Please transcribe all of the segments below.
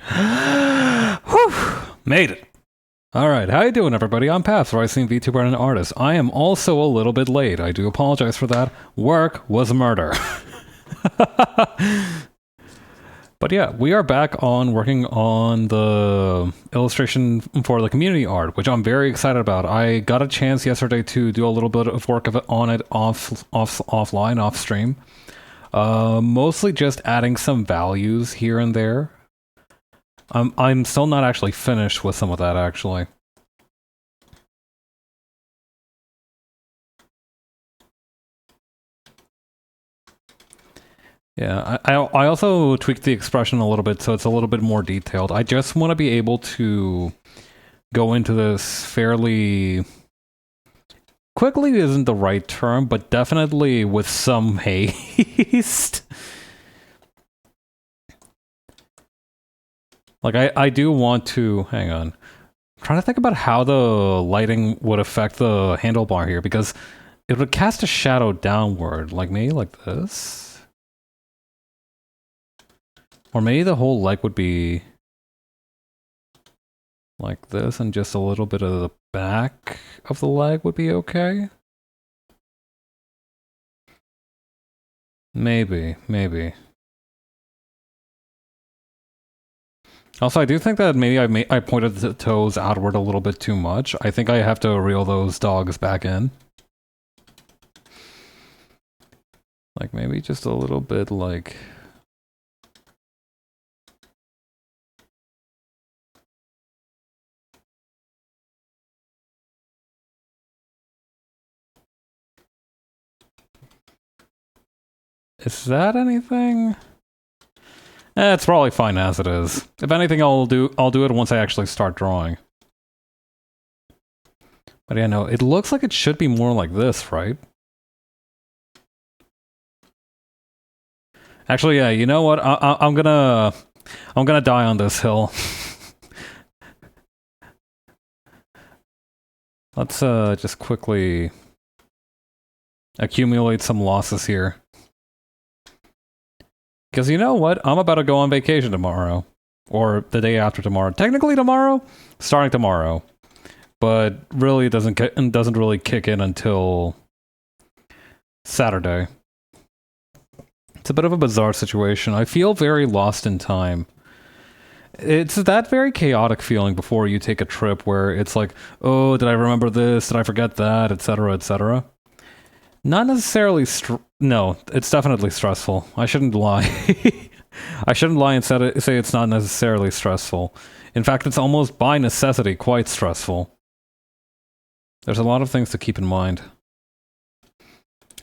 Whew! Made it. Alright, how you doing everybody? I'm Paths, Rising VTuber and an artist. I am also a little bit late. I do apologize for that. Work was murder. But yeah, we are back on working on the illustration for the community art, which I'm very excited about. I got a chance yesterday to do a little bit of work on it offline, off stream. Mostly just adding some values here and there. I'm still not actually finished with some of that, actually. Yeah, I also tweaked the expression a little bit so it's a little bit more detailed. I just want to be able to go into this fairly... Quickly isn't the right term, but definitely with some haste. Like, I do want to... Hang on. I'm trying to think about how the lighting would affect the handlebar here, because it would cast a shadow downward, like maybe like this? Or maybe the whole leg would be like this, and just a little bit of the back of the leg would be okay? Maybe. Also, I do think that maybe I pointed the toes outward a little bit too much. I think I have to reel those dogs back in. Like, maybe just a little bit like... Is that anything? It's probably fine as it is. If anything, I'll do it once I actually start drawing. But yeah, no, it looks like it should be more like this, right? Actually, yeah, you know what? I'm gonna die on this hill. Let's just quickly accumulate some losses here. Because you know what? I'm about to go on vacation tomorrow. Or the day after tomorrow. Technically tomorrow? Starting tomorrow. But really it doesn't really kick in until Saturday. It's a bit of a bizarre situation. I feel very lost in time. It's that very chaotic feeling before you take a trip where it's like, oh, did I remember this? Did I forget that? Etc., etc. Not necessarily no, it's definitely stressful. I shouldn't lie. I shouldn't lie and say it's not necessarily stressful. In fact, it's almost by necessity quite stressful. There's a lot of things to keep in mind.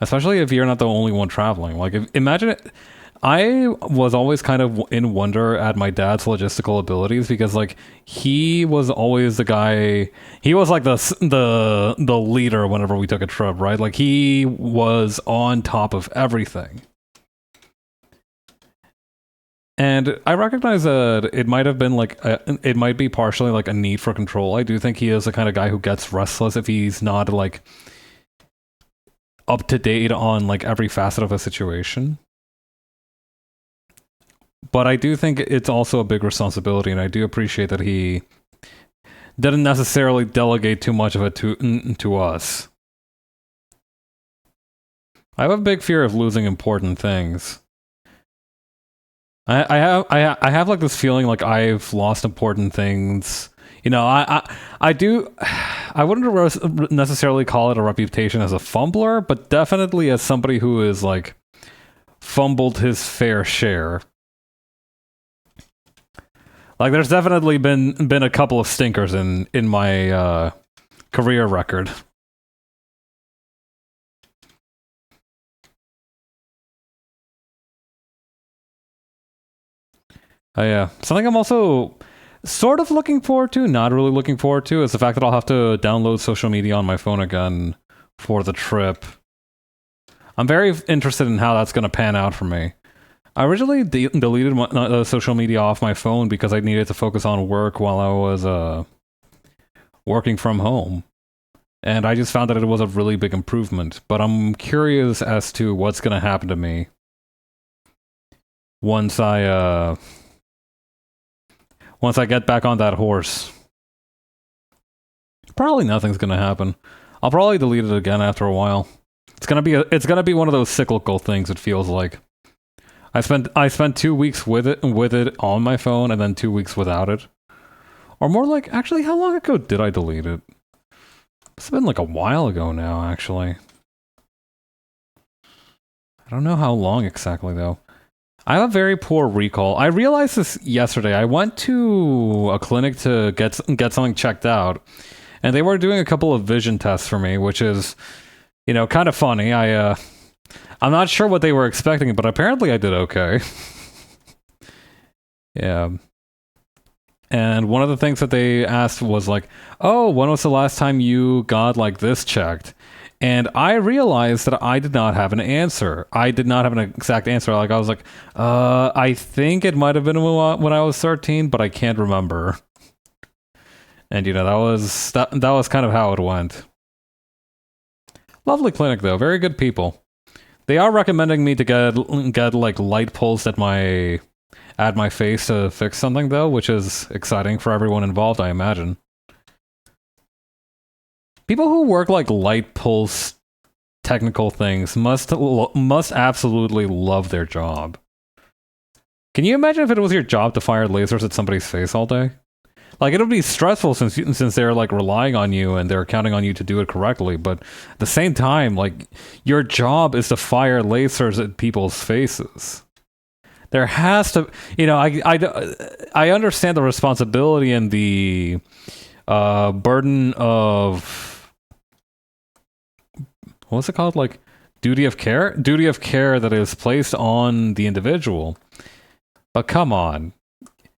Especially if you're not the only one traveling. Like, imagine it... I was always kind of in wonder at my dad's logistical abilities because, like, he was always the guy... He was, like, the leader whenever we took a trip, right? Like, he was on top of everything. And I recognize that it might have been, like... it might be partially, like, a need for control. I do think he is the kind of guy who gets restless if he's not, like... up to date on, like, every facet of a situation. But I do think it's also a big responsibility, and I do appreciate that he didn't necessarily delegate too much of it to us. I have a big fear of losing important things. I have like this feeling like I've lost important things. You know, I do... I wouldn't necessarily call it a reputation as a fumbler, but definitely as somebody who is, like, fumbled his fair share. Like, there's definitely been a couple of stinkers in my career record. Yeah. Something I'm also sort of looking forward to, not really looking forward to, is the fact that I'll have to download social media on my phone again for the trip. I'm very interested in how that's going to pan out for me. I originally deleted my, social media off my phone because I needed to focus on work while I was working from home. And I just found that it was a really big improvement. But I'm curious as to what's going to happen to me once I once I get back on that horse. Probably nothing's gonna happen. I'll probably delete it again after a while. It's gonna be one of those cyclical things. It feels like I spent 2 weeks with it on my phone, and then 2 weeks without it, or more like, actually, how long ago did I delete it? It's been like a while ago now, actually. I don't know how long exactly though. I have a very poor recall. I realized this yesterday. I went to a clinic to get something checked out, and they were doing a couple of vision tests for me, which is, kind of funny. I'm not sure what they were expecting, but apparently I did okay. Yeah. And one of the things that they asked was like, "Oh, when was the last time you got like this checked?" And I realized that I did not have an answer. I did not have an exact answer. Like, I was like, I think it might have been when I was 13, but I can't remember. And that was kind of how it went. Lovely clinic though, very good people. They are recommending me to get like light pulse at my face to fix something though, which is exciting for everyone involved, I imagine. People who work like light pulse technical things must absolutely love their job. Can you imagine if it was your job to fire lasers at somebody's face all day? Like, it would be stressful since they're like relying on you and they're counting on you to do it correctly, but at the same time, like, your job is to fire lasers at people's faces. There has to, I understand the responsibility and the burden of, what's it called? Like, duty of care that is placed on the individual. But come on.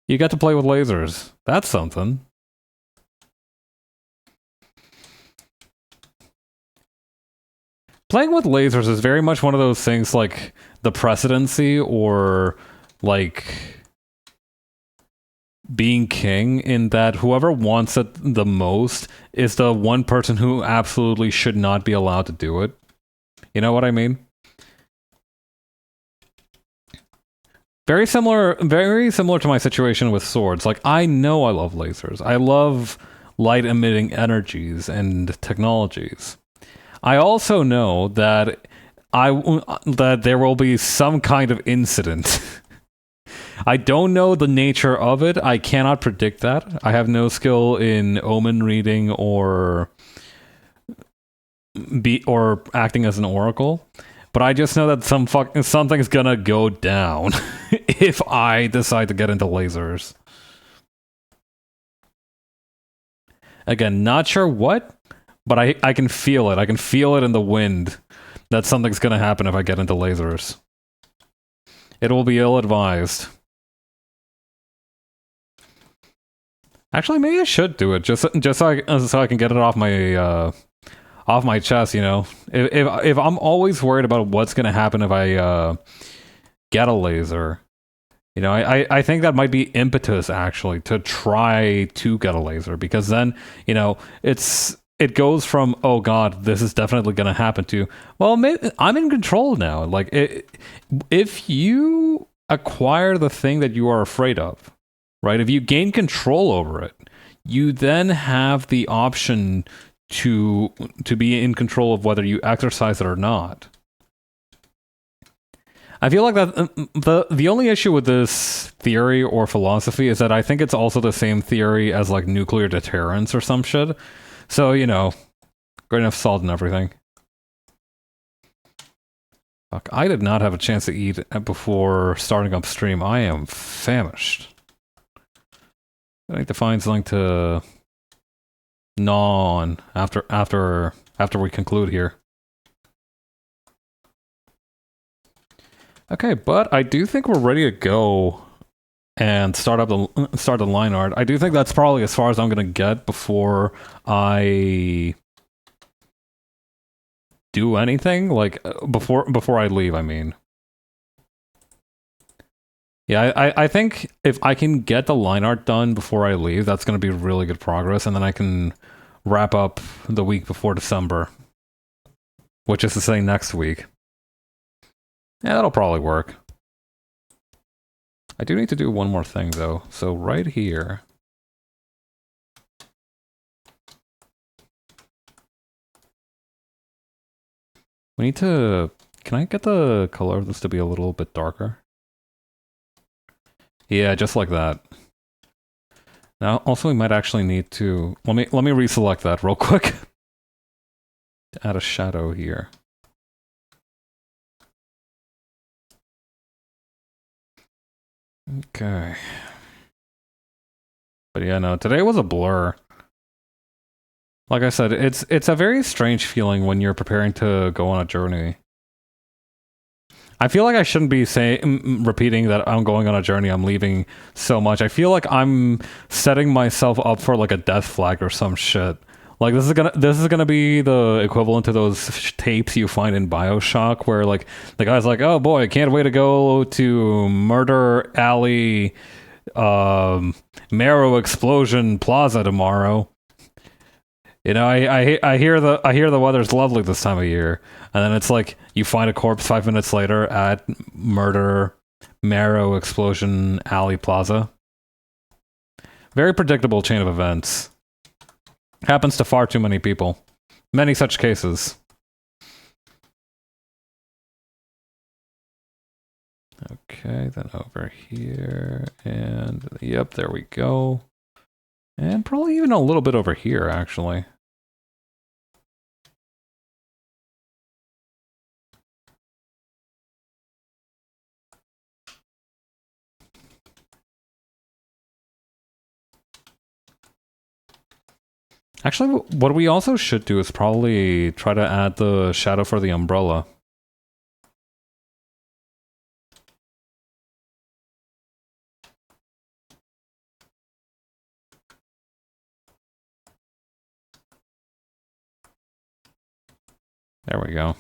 You get to play with lasers. That's something. Playing with lasers is very much one of those things like the presidency or like being king, in that whoever wants it the most is the one person who absolutely should not be allowed to do it. You know what I mean? Very similar to my situation with swords. Like, I know I love lasers. I love light-emitting energies and technologies. I also know that that there will be some kind of incident. I don't know the nature of it. I cannot predict that. I have no skill in omen reading or acting as an oracle. But I just know that something's gonna go down if I decide to get into lasers. Again, not sure what, but I can feel it. I can feel it in the wind that something's gonna happen if I get into lasers. It will be ill-advised. Actually, maybe I should do it just so I can get it off my chest, If I'm always worried about what's going to happen if I get a laser, I think that might be impetus, actually, to try to get a laser, because then, it goes from, oh god, this is definitely going to happen, to, well, maybe I'm in control now. Like, if you acquire the thing that you are afraid of, right? If you gain control over it, you then have the option to be in control of whether you exercise it or not. I feel like that the only issue with this theory or philosophy is that I think it's also the same theory as like nuclear deterrence or some shit. So, great enough salt and everything. Fuck, I did not have a chance to eat before starting up stream. I am famished. I need to find something to gnaw on after we conclude here. Okay, but I do think we're ready to go and start the line art. I do think that's probably as far as I'm gonna get before I do anything, like before I leave, I mean. Yeah, I think if I can get the line art done before I leave, that's going to be really good progress, and then I can wrap up the week before December, which is to say next week. Yeah, that'll probably work. I do need to do one more thing, though. So right here... we need to... can I get the color of this to be a little bit darker? Yeah, just like that. Now, also we might actually need to... let me reselect that real quick. To add a shadow here. Okay. But yeah, no, today was a blur. Like I said, it's a very strange feeling when you're preparing to go on a journey. I feel like I shouldn't be repeating that I'm going on a journey, I'm leaving so much. I feel like I'm setting myself up for like a death flag or some shit. Like this is gonna be the equivalent to those tapes you find in BioShock where like the guy's like, "Oh boy, can't wait to go to Murder Alley Marrow Explosion Plaza tomorrow." You know, I hear the weather's lovely this time of year, and then it's like you find a corpse 5 minutes later at Murder Marrow Explosion Alley Plaza. Very predictable chain of events. Happens to far too many people. Many such cases. Okay, then over here, and yep, there we go. And probably even a little bit over here, actually. Actually, what we also should do is probably try to add the shadow for the umbrella. There we go.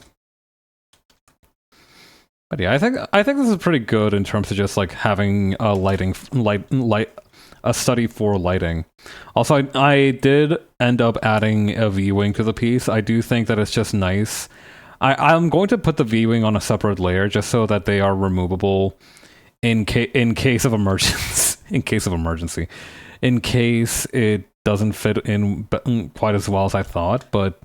But yeah, I think this is pretty good in terms of just like having a a study for lighting. Also, I did end up adding a V-wing to the piece. I do think that it's just nice. I'm going to put the V-wing on a separate layer just so that they are removable in case of emergency. In case of emergency, in case it doesn't fit in quite as well as I thought, but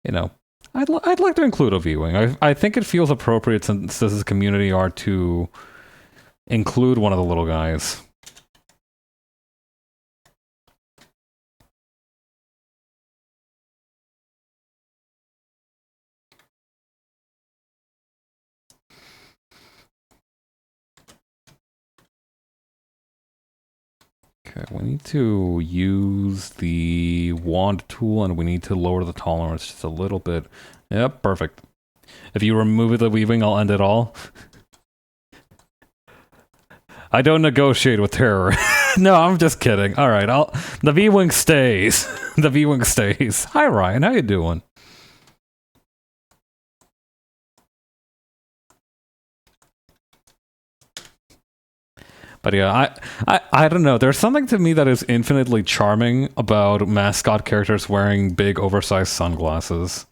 you know. I'd like to include a V-wing. I think it feels appropriate since this is community art to include one of the little guys. Okay, we need to use the wand tool and we need to lower the tolerance just a little bit. Yep, perfect. If you remove the weaving, I'll end it all. I don't negotiate with terror. No, I'm just kidding. All right, the V-wing stays. The V-wing stays. Hi, Ryan. How you doing? But yeah, I don't know. There's something to me that is infinitely charming about mascot characters wearing big, oversized sunglasses.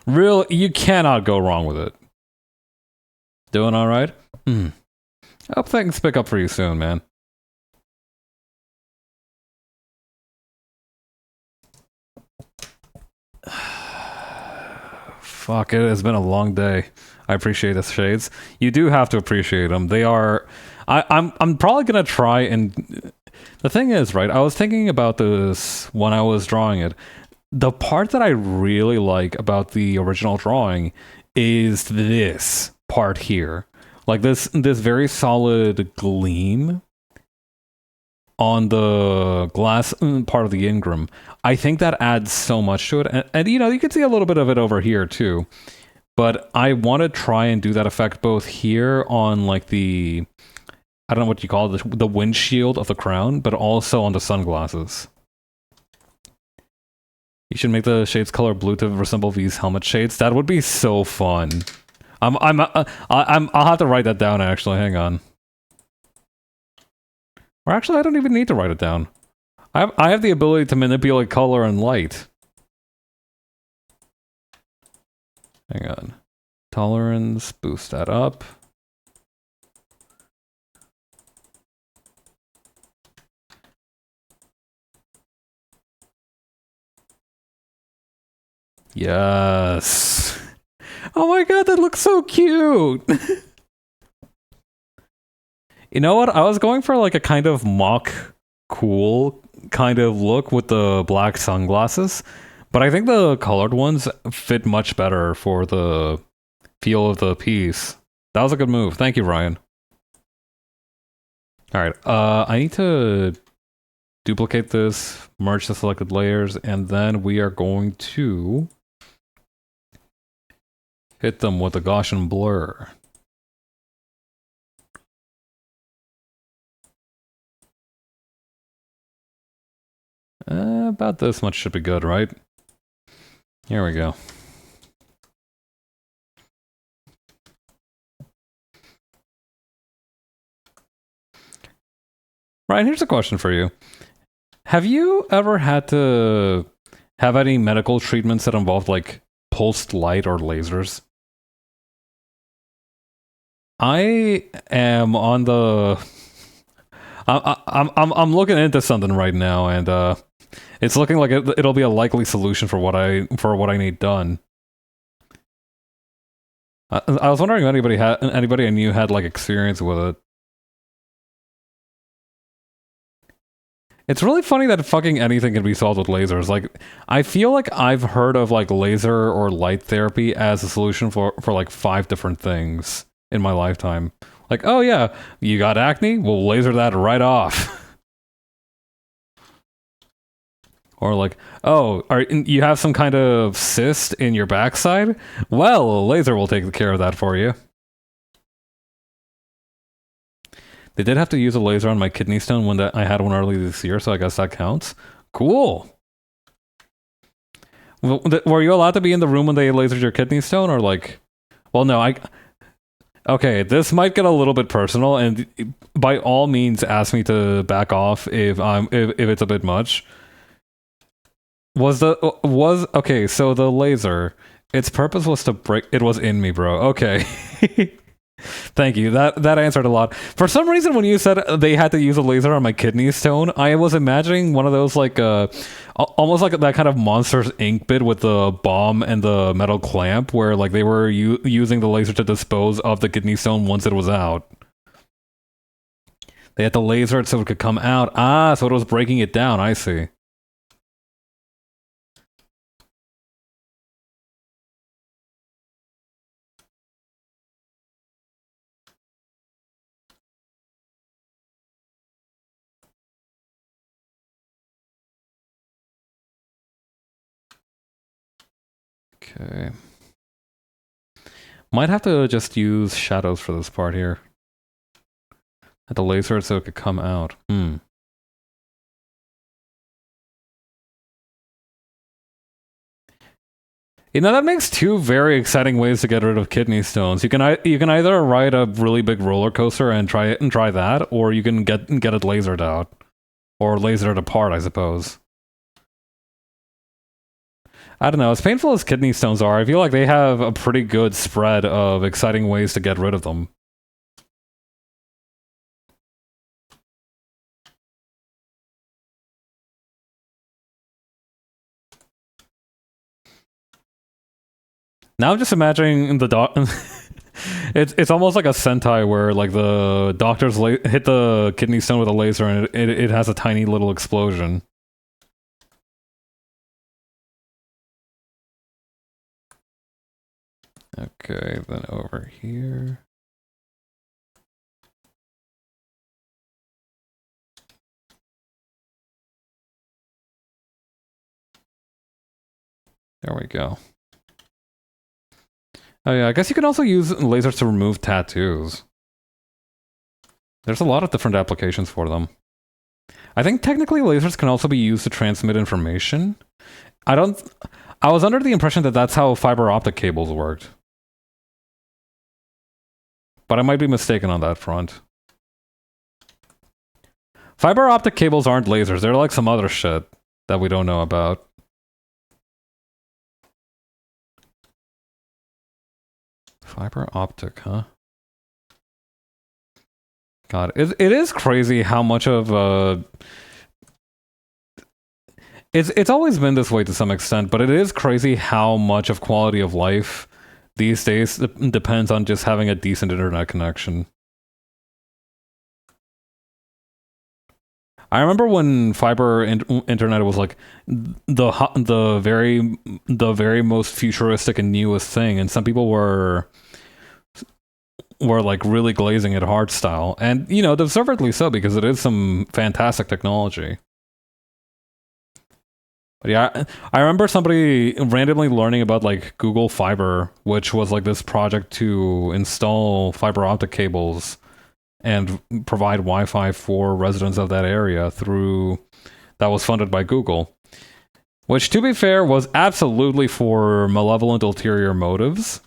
You cannot go wrong with it. Doing all right? I hope things pick up for you soon, man. Fuck, it has been a long day. I appreciate the shades. You do have to appreciate them. They are... I'm probably gonna try and... The thing is, right, I was thinking about this when I was drawing it. The part that I really like about the original drawing is this part here. Like this very solid gleam on the glass part of the Ingram. I think that adds so much to it. And you know, you can see a little bit of it over here too. But I want to try and do that effect both here on like the... I don't know what you call it, the windshield of the crown, but also on the sunglasses. You should make the shades color blue to resemble V's helmet shades. That would be so fun. I'll have to write that down actually. Hang on. Or actually, I don't even need to write it down. I have the ability to manipulate color and light. Hang on. Tolerance, boost that up. Yes. Oh my god, that looks so cute. You know what? I was going for like a kind of mock cool kind of look with the black sunglasses, but I think the colored ones fit much better for the feel of the piece. That was a good move. Thank you, Ryan. All right. I need to duplicate this, merge the selected layers, and then we are going to hit them with a Gaussian blur. About this much should be good, right? Here we go. Ryan, here's a question for you. Have you ever had to have any medical treatments that involved like pulsed light or lasers? I am on the. I'm looking into something right now, and it's looking like it'll be a likely solution for what I need done. I was wondering if anybody I knew had like experience with it. It's really funny that fucking anything can be solved with lasers. Like, I feel like I've heard of like laser or light therapy as a solution for like 5 different things in my lifetime. Like, oh yeah, you got acne? We'll laser that right off. Or like, oh, you have some kind of cyst in your backside? Well, a laser will take care of that for you. They did have to use a laser on my kidney stone when I had one early this year, so I guess that counts. Cool. Were you allowed to be in the room when they lasered your kidney stone, or like? Well, no. Okay, this might get a little bit personal, and by all means, ask me to back off if it's a bit much. Okay? So the laser, its purpose was to break. It was in me, bro. Okay. Thank you. That answered a lot. For some reason, when you said they had to use a laser on my kidney stone, I was imagining one of those like almost like that kind of Monsters Inc. bit with the bomb and the metal clamp, where like they were using the laser to dispose of the kidney stone once it was out. They had to laser it so it could come out. Ah, so it was breaking it down. I see. Okay. Might have to just use shadows for this part here. Had to laser it so it could come out. You know, that makes 2 very exciting ways to get rid of kidney stones. You can either ride a really big roller coaster and try that, or you can get it lasered out, or laser it apart, I suppose. I don't know. As painful as kidney stones are, I feel like they have a pretty good spread of exciting ways to get rid of them. Now I'm just imagining the doc. It's almost like a Sentai where like the doctors hit the kidney stone with a laser and it has a tiny little explosion. Okay, then over here. There we go. Oh yeah, I guess you can also use lasers to remove tattoos. There's a lot of different applications for them. I think technically lasers can also be used to transmit information. I was under the impression that that's how fiber optic cables worked. But I might be mistaken on that front. Fiber optic cables aren't lasers, they're like some other shit that we don't know about. Fiber optic, huh? God, it is crazy how much of It's always been this way to some extent, but it is crazy how much of quality of life these days depends on just having a decent internet connection. I remember when fiber internet was like the very most futuristic and newest thing, and some people were like really glazing it hard style, and you know, deservedly so because it is some fantastic technology. But yeah, I remember somebody randomly learning about like Google Fiber, which was like this project to install fiber optic cables and provide Wi-Fi for residents of that area through that was funded by Google. Which, to be fair, was absolutely for malevolent ulterior motives.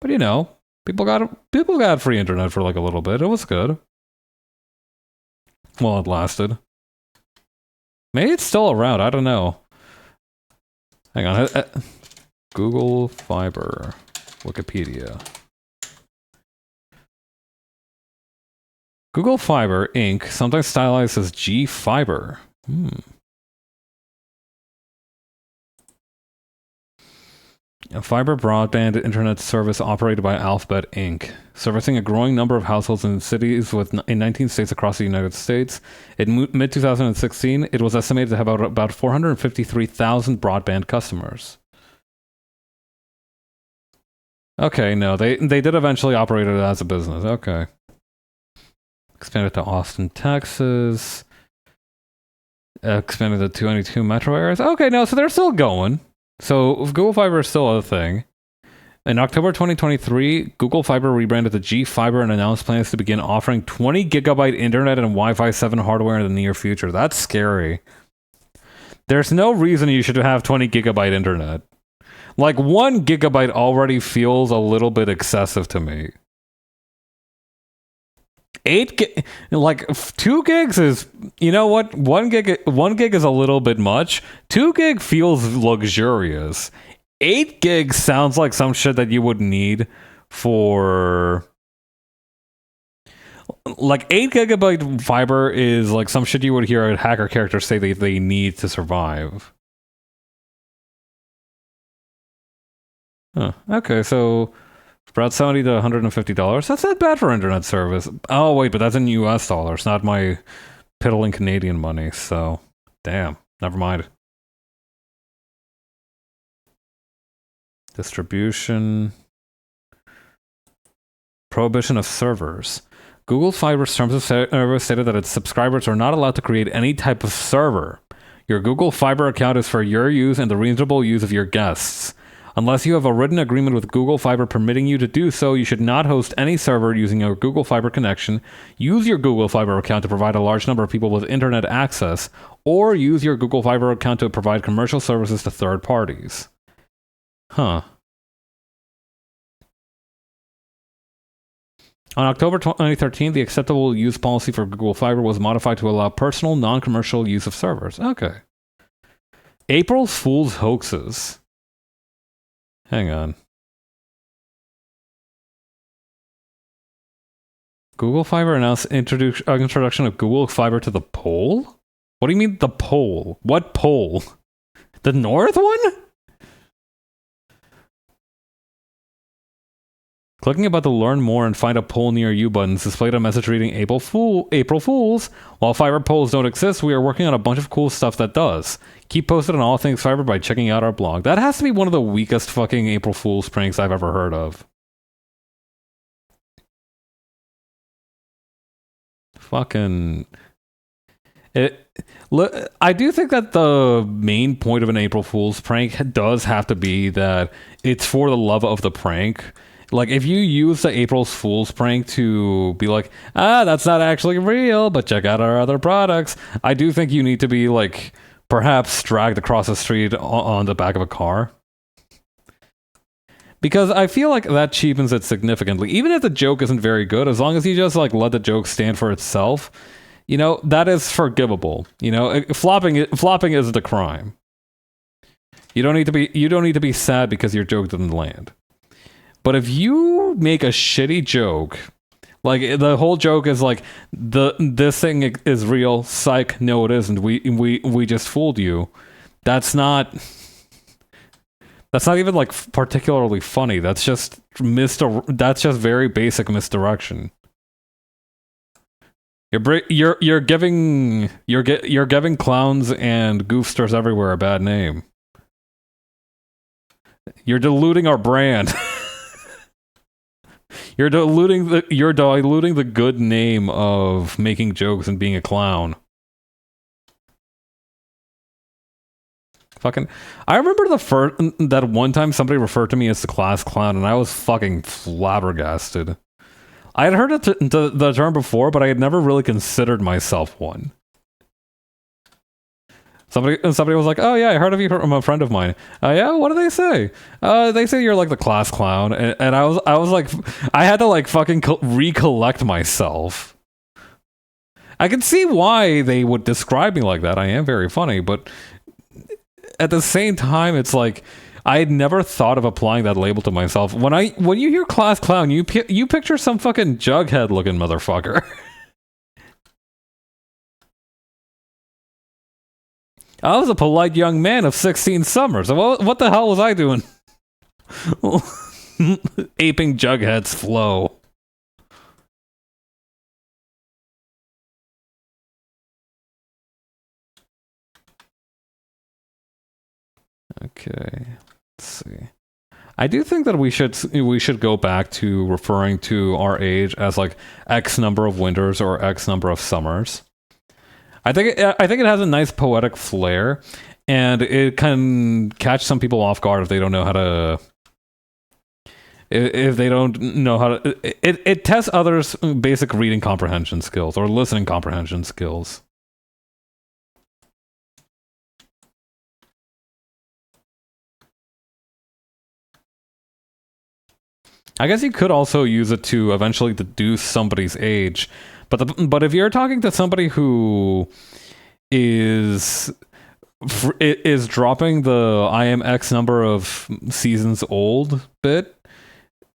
But you know, people got free internet for like a little bit. It was good. Well, it lasted. Maybe it's still around. I don't know. Hang on. Google Fiber. Wikipedia. Google Fiber, Inc., sometimes stylized as G Fiber. A fiber broadband internet service operated by Alphabet Inc., servicing a growing number of households in cities in 19 states across the United States. In mid-2016, it was estimated to have about 453,000 broadband customers. Okay, no, they did eventually operate it as a business. Okay. Expanded to Austin, Texas. Expanded to 22 metro areas. Okay, no, so they're still going. So Google Fiber is still a thing. In October 2023, Google Fiber rebranded to G Fiber and announced plans to begin offering 20 gigabyte internet and Wi-Fi 7 hardware in the near future. That's scary. There's no reason you should have 20 gigabyte internet. Like 1 gigabyte already feels a little bit excessive to me. 2 gigs is, you know what? 1 gig is a little bit much. 2 gig feels luxurious. 8 gigs sounds like some shit that you would need for, like, 8 gigabyte fiber is like some shit you would hear a hacker character say they need to survive. Huh. Okay, so about $70 to $150. That's not bad for internet service. Oh, wait, but that's in US dollars, not my piddling Canadian money, so damn. Never mind. Distribution. Prohibition of servers. Google Fiber's terms of service stated that its subscribers are not allowed to create any type of server. Your Google Fiber account is for your use and the reasonable use of your guests. Unless you have a written agreement with Google Fiber permitting you to do so, you should not host any server using your Google Fiber connection, use your Google Fiber account to provide a large number of people with internet access, or use your Google Fiber account to provide commercial services to third parties. Huh. On October 2013, the acceptable use policy for Google Fiber was modified to allow personal, non-commercial use of servers. Okay. April Fool's hoaxes. Hang on. Google Fiber announced introduction of Google Fiber to the pole? What do you mean the pole? What pole? The north one? Clicking about to learn more and find a pole near you buttons displayed a message reading April Fools. While fiber poles don't exist, we are working on a bunch of cool stuff that does. Keep posted on all things fiber by checking out our blog. That has to be one of the weakest fucking April Fool's pranks I've ever heard of. Fucking... I do think that the main point of an April Fool's prank does have to be that it's for the love of the prank. Like, if you use the April Fool's prank to be like, that's not actually real, but check out our other products, I do think you need to be, like, perhaps dragged across the street on the back of a car. Because I feel like that cheapens it significantly. Even if the joke isn't very good, as long as you just, like, let the joke stand for itself, you know, that is forgivable. You know, flopping is the crime. You don't need to be sad because your joke didn't land. But if you make a shitty joke, Like the whole joke is like this thing is real. Psych, no, it isn't. We just fooled you. That's not. That's not even like particularly funny. That's just That's just very basic misdirection. You're giving clowns and goofsters everywhere a bad name. You're diluting our brand. You're diluting the good name of making jokes and being a clown. Fucking, I remember that one time somebody referred to me as the class clown, and I was fucking flabbergasted. I had heard the term before, but I had never really considered myself one. Somebody was like, "Oh yeah, I heard of you from a friend of mine." Yeah, what do they say? They say you're like the class clown, and I was like, I had to like fucking recollect myself. I can see why they would describe me like that. I am very funny, but at the same time, it's like I had never thought of applying that label to myself. When you hear class clown, you picture some fucking Jughead looking motherfucker. I was a polite young man of 16 summers. What the hell was I doing? Aping Jughead's flow. Okay, let's see. I do think that we should go back to referring to our age as like X number of winters or X number of summers. I think it has a nice poetic flair, and it can catch some people off guard if they don't know how to. If they don't know how to, it tests others' basic reading comprehension skills or listening comprehension skills. I guess you could also use it to eventually deduce somebody's age, but if you're talking to somebody who is dropping the I am X number of seasons old bit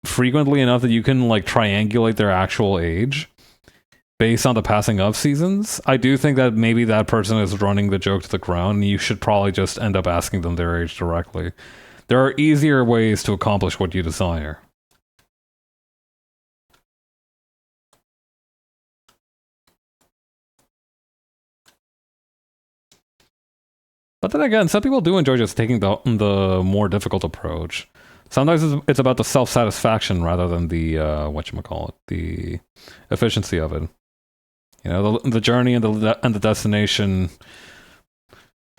frequently enough that you can like triangulate their actual age based on the passing of seasons, I do think that maybe that person is running the joke to the ground, and you should probably just end up asking them their age directly. There are easier ways to accomplish what you desire. But then again, some people do enjoy just taking the more difficult approach. Sometimes it's about the self-satisfaction rather than the whatchamacallit, the efficiency of it. You know, the journey and the destination,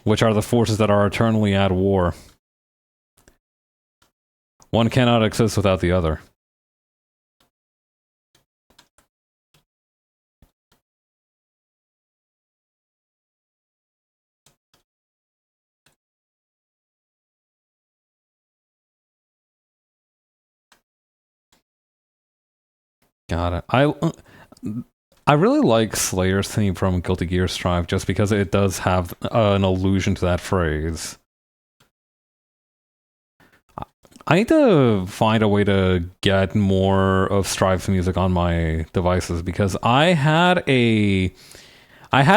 which are the forces that are eternally at war. One cannot exist without the other. Got it. I really like Slayer's theme from Guilty Gear Strive just because it does have an allusion to that phrase. I need to find a way to get more of Strive's music on my devices because I had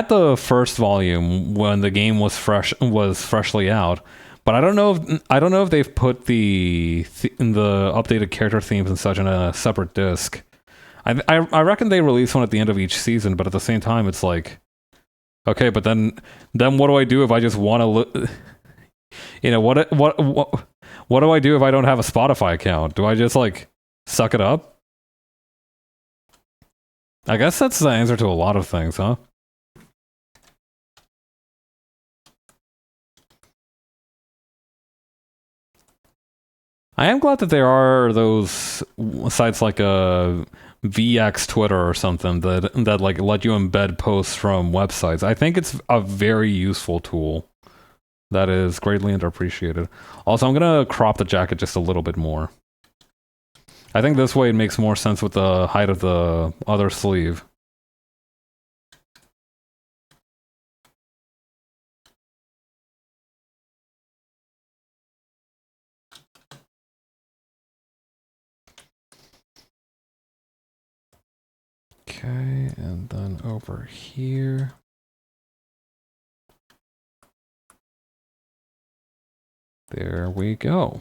the first volume when the game was freshly out, but I don't know if they've put the updated character themes and such in a separate disc. I reckon they release one at the end of each season, but at the same time, it's like, okay, but then what do I do if I just want to, what do I do if I don't have a Spotify account? Do I just like suck it up? I guess that's the answer to a lot of things, huh? I am glad that there are those sites like VX Twitter or something that like let you embed posts from websites. I think it's a very useful tool that is greatly underappreciated. Also, I'm gonna crop the jacket just a little bit more. I think this way it makes more sense with the height of the other sleeve. Okay, and then over here. There we go.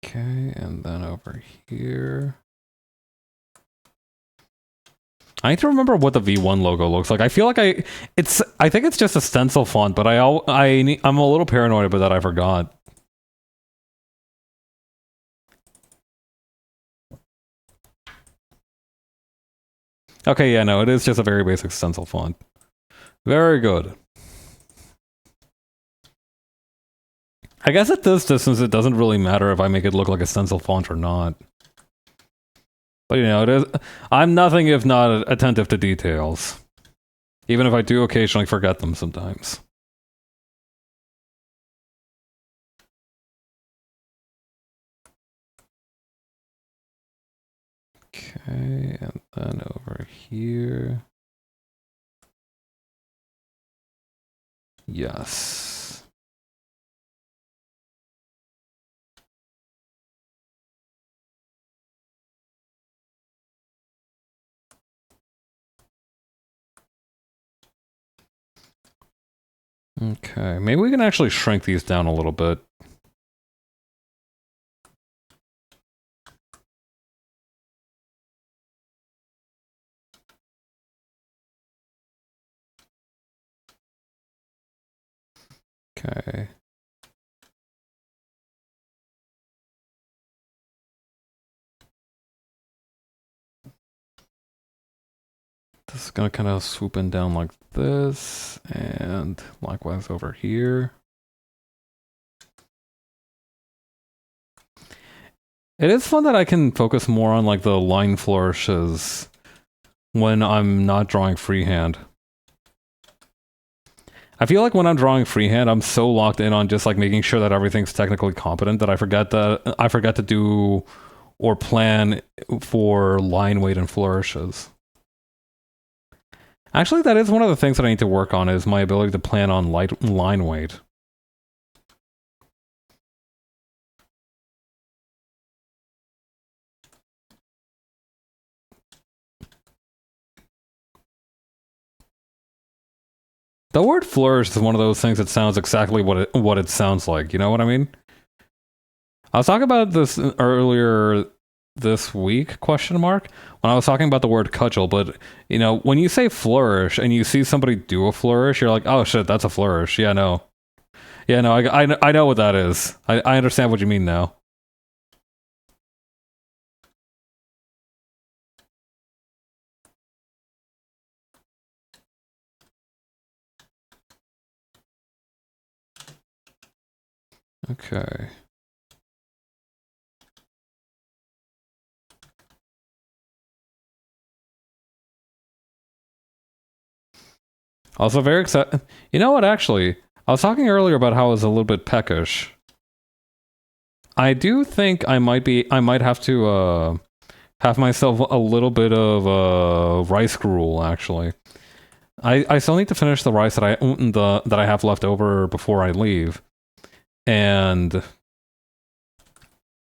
Okay, and then over here. I need to remember what the V1 logo looks like. I feel like I think it's just a stencil font, but I'm a little paranoid about that. I forgot. Okay, yeah, no, it is just a very basic stencil font. Very good. I guess at this distance, it doesn't really matter if I make it look like a stencil font or not. But, you know, it is. I'm nothing if not attentive to details. Even if I do occasionally forget them sometimes. Okay, and then over here. Yes. Okay, maybe we can actually shrink these down a little bit. Okay. This is gonna kind of swoop in down like this, and likewise over here. It is fun that I can focus more on like the line flourishes when I'm not drawing freehand. I feel like when I'm drawing freehand, I'm so locked in on just like making sure that everything's technically competent that I forget to do or plan for line weight and flourishes. Actually, that is one of the things that I need to work on is my ability to plan on line weight. The word flourish is one of those things that sounds exactly what it sounds like. You know what I mean? I was talking about this earlier this week, question mark, when I was talking about the word cudgel, but, you know, when you say flourish and you see somebody do a flourish, you're like, oh shit, that's a flourish. Yeah, no. Yeah, no, I know what that is. I understand what you mean now. Okay. Also very excited. You know what, actually? I was talking earlier about how I was a little bit peckish. I do think I might have to, have myself a little bit of, rice gruel, actually. I still need to finish the rice that I have left over before I leave. And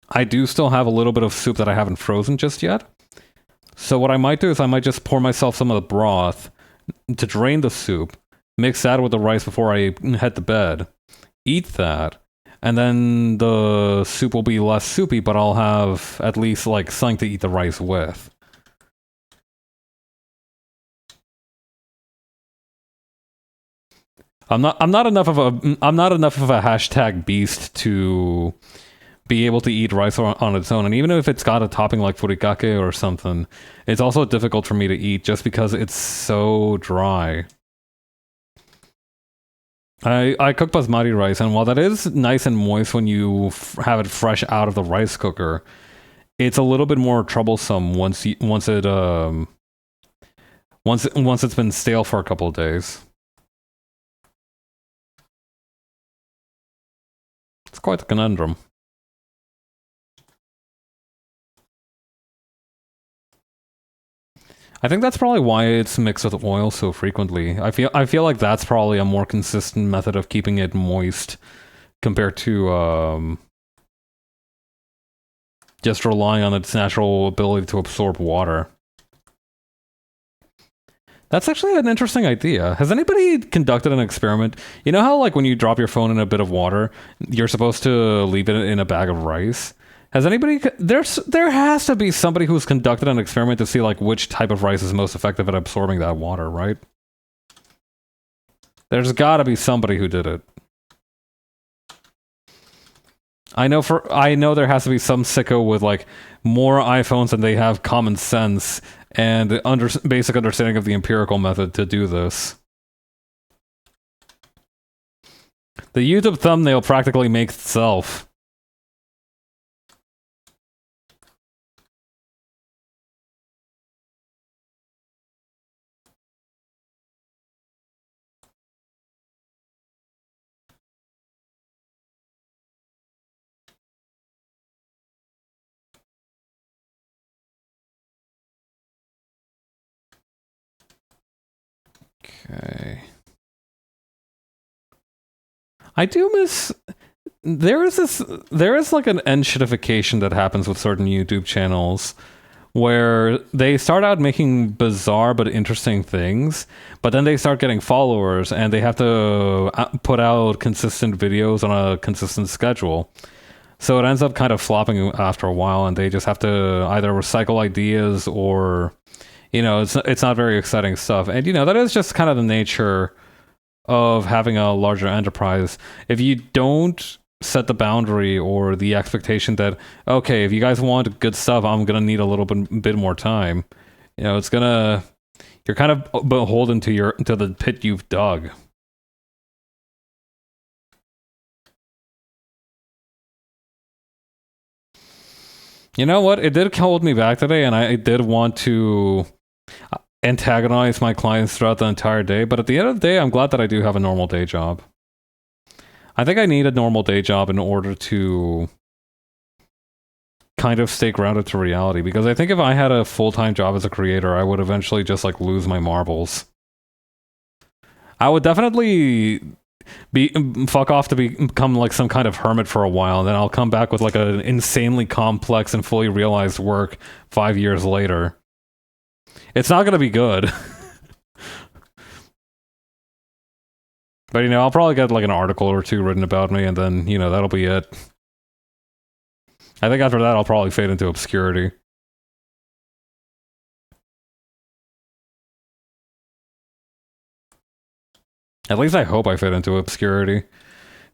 I do still have a little bit of soup that I haven't frozen just yet. So what I might do is I might just pour myself some of the broth to drain the soup, mix that with the rice before I head to bed, eat that, and then the soup will be less soupy, but I'll have at least like something to eat the rice with. I'm not enough of a hashtag beast to be able to eat rice on its own, and even if it's got a topping like furikake or something, it's also difficult for me to eat just because it's so dry. I cook basmati rice, and while that is nice and moist when you have it fresh out of the rice cooker, it's a little bit more troublesome once it's been stale for a couple of days. It's quite a conundrum. I think that's probably why it's mixed with oil so frequently. I feel like that's probably a more consistent method of keeping it moist compared to just relying on its natural ability to absorb water. That's actually an interesting idea. Has anybody conducted an experiment? You know how, like, when you drop your phone in a bit of water, you're supposed to leave it in a bag of rice? Has anybody... there has to be somebody who's conducted an experiment to see, like, which type of rice is most effective at absorbing that water, right? There's gotta be somebody who did it. I know there has to be some sicko with, like, more iPhones than they have common sense and basic understanding of the empirical method to do this. The YouTube thumbnail practically makes itself. Okay. I do miss... There is like an enshittification that happens with certain YouTube channels where they start out making bizarre but interesting things, but then they start getting followers and they have to put out consistent videos on a consistent schedule. So it ends up kind of flopping after a while, and they just have to either recycle ideas or, it's not very exciting stuff. And, that is just kind of the nature of having a larger enterprise. If you don't set the boundary or the expectation that, okay, if you guys want good stuff, I'm gonna need a little bit more time, you're kind of beholden to the pit you've dug. You know what? It did hold me back today, and I did want to antagonize my clients throughout the entire day, but at the end of the day, I'm glad that I do have a normal day job. I think I need a normal day job in order to kind of stay grounded to reality, because I think if I had a full-time job as a creator, I would eventually just, like, lose my marbles. I would definitely fuck off to become, like, some kind of hermit for a while, and then I'll come back with, like, an insanely complex and fully realized work 5 years later. It's not gonna be good. But, I'll probably get, like, an article or two written about me, and then, that'll be it. I think after that, I'll probably fade into obscurity. At least I hope I fade into obscurity.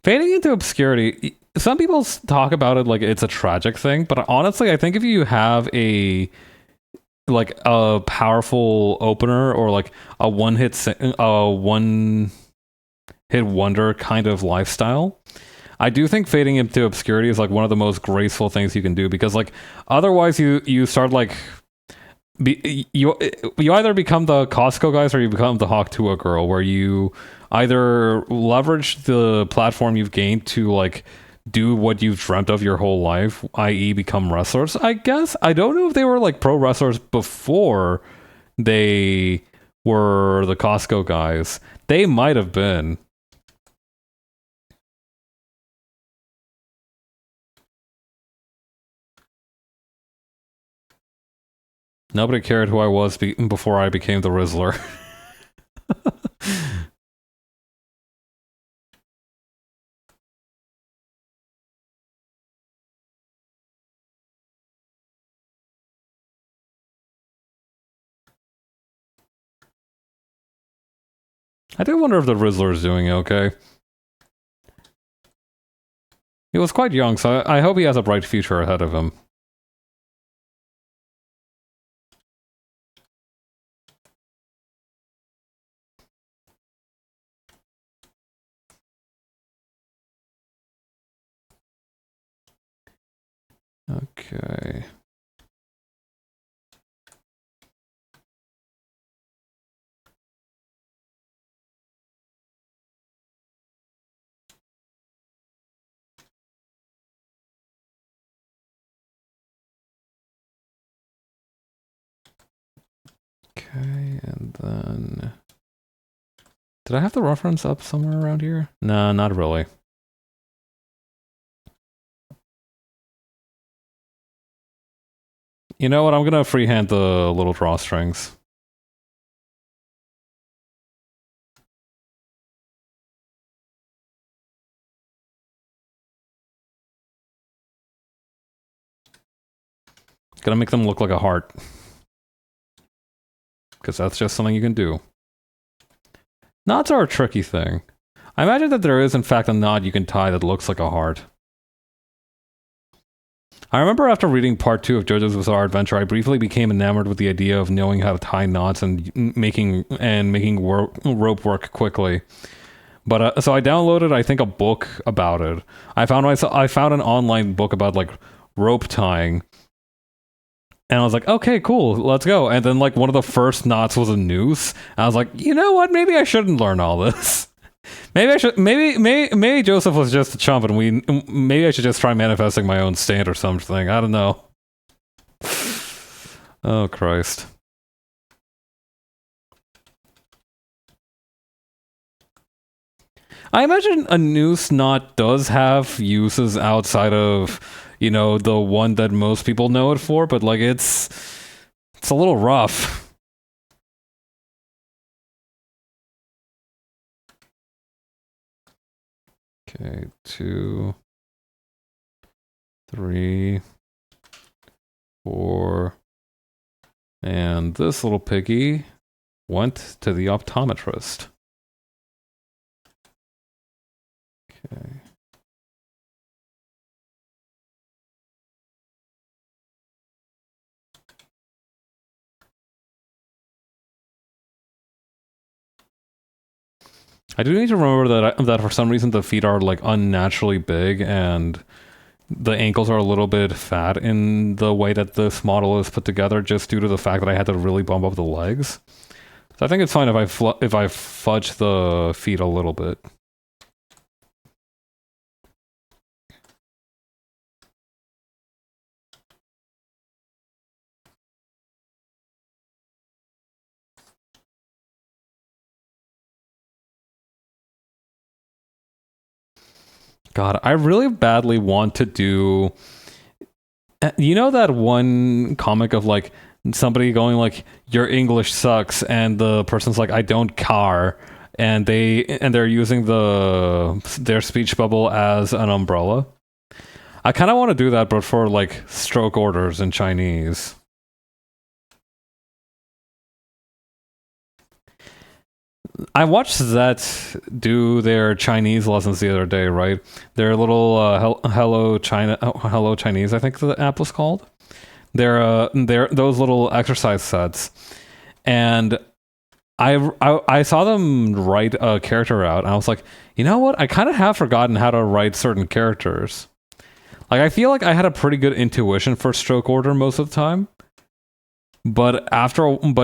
Fading into obscurity, some people talk about it like it's a tragic thing, but honestly, I think if you have a powerful opener or like a one-hit wonder kind of lifestyle, I do think fading into obscurity is like one of the most graceful things you can do, because like otherwise you start like you either become the Costco guys or you become the Hawk Tuah girl, where you either leverage the platform you've gained to like do what you've dreamt of your whole life, i.e. become wrestlers. I guess I don't know if they were like pro wrestlers before they were the Costco guys. They might have been. Nobody cared who I was before I became the Rizzler. I do wonder if the Rizzler is doing okay. He was quite young, so I hope he has a bright future ahead of him. Okay. And then... Did I have the reference up somewhere around here? No, not really. You know what? I'm gonna freehand the little drawstrings. Gonna make them look like a heart. Because that's just something you can do. Knots are a tricky thing. I imagine that there is, in fact, a knot you can tie that looks like a heart. I remember after reading part 2 of JoJo's Bizarre Adventure, I briefly became enamored with the idea of knowing how to tie knots and making rope work quickly. But so I downloaded, I think, a book about it. I found an online book about like rope tying, and I was like, okay, cool, let's go. And then like one of the first knots was a noose. And I was like, you know what? Maybe I shouldn't learn all this. Maybe I should. Maybe Joseph was just a chump, and maybe I should just try manifesting my own stand or something. I don't know. Oh Christ. I imagine a noose knot does have uses outside of, you know, the one that most people know it for, but like it's a little rough. Okay, 2, 3, 4, and this little piggy went to the optometrist. Okay. I do need to remember that for some reason the feet are like unnaturally big and the ankles are a little bit fat in the way that this model is put together, just due to the fact that I had to really bump up the legs. So I think it's fine if I fudge the feet a little bit. God, I really badly want to do... You know that one comic of like somebody going like, your English sucks, and the person's like, I don't care, and they're using their speech bubble as an umbrella? I kind of want to do that, but for like stroke orders in Chinese. I watched Zet do their Chinese lessons the other day, right? Their little Hello Chinese, I think the app was called. They're those little exercise sets, and I saw them write a character out, and I was like, you know what? I kind of have forgotten how to write certain characters. Like, I feel like I had a pretty good intuition for stroke order most of the time. But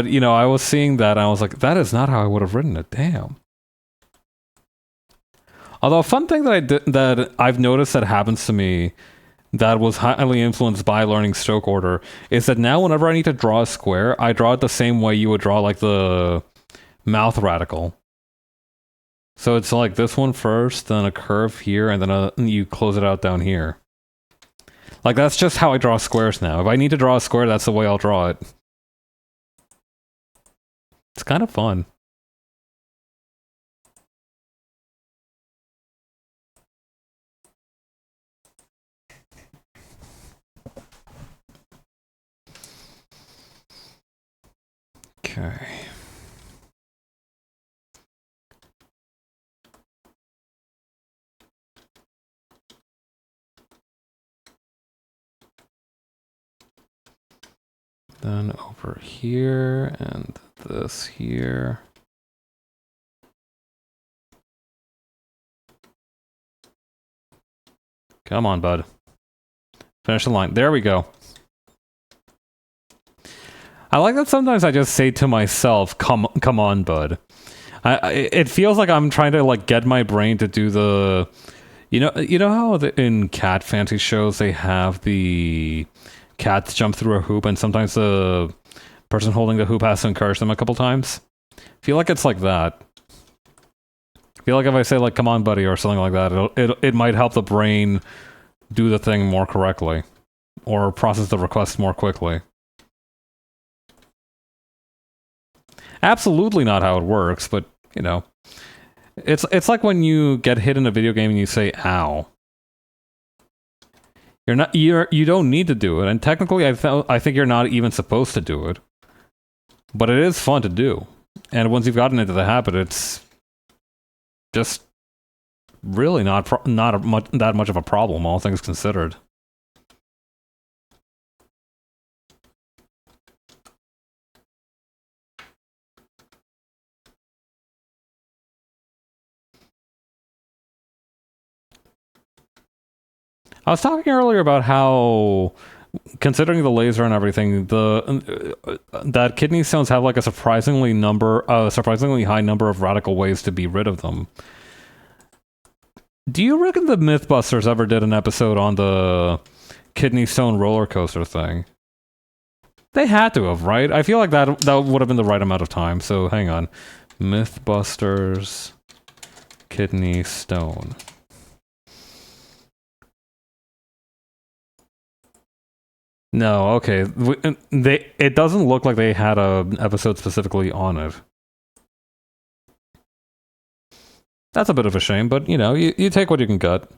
you know, I was seeing that and I was like, that is not how I would have written it. Damn. Although a fun thing that I've noticed that happens to me that was highly influenced by learning stroke order is that now whenever I need to draw a square, I draw it the same way you would draw like the mouth radical. So it's like this one first, then a curve here, and then you close it out down here. Like, that's just how I draw squares now. If I need to draw a square, that's the way I'll draw it. It's kind of fun. Okay. Then over here, and this here. Come on, bud. Finish the line. There we go. I like that sometimes I just say to myself, come on, bud. It feels like I'm trying to like get my brain to do the... You know how in cat fantasy shows they have the cats jump through a hoop, and sometimes the person holding the hoop has to encourage them a couple times. I feel like it's like that. I feel like if I say like, come on buddy, or something like that, it might help the brain do the thing more correctly. Or process the request more quickly. Absolutely not how it works, but, you know. It's like when you get hit in a video game and you say, ow. You don't need to do it, and technically I think you're not even supposed to do it. But it is fun to do. And once you've gotten into the habit, it's just really not that much of a problem, all things considered. I was talking earlier about how, considering the laser and everything, that kidney stones have like a surprisingly high number of radical ways to be rid of them. Do you reckon the Mythbusters ever did an episode on the kidney stone roller coaster thing? They had to have, right? I feel like that would have been the right amount of time. So hang on, Mythbusters kidney stone. No, okay. It doesn't look like they had an episode specifically on it. That's a bit of a shame, but, you know, you take what you can get.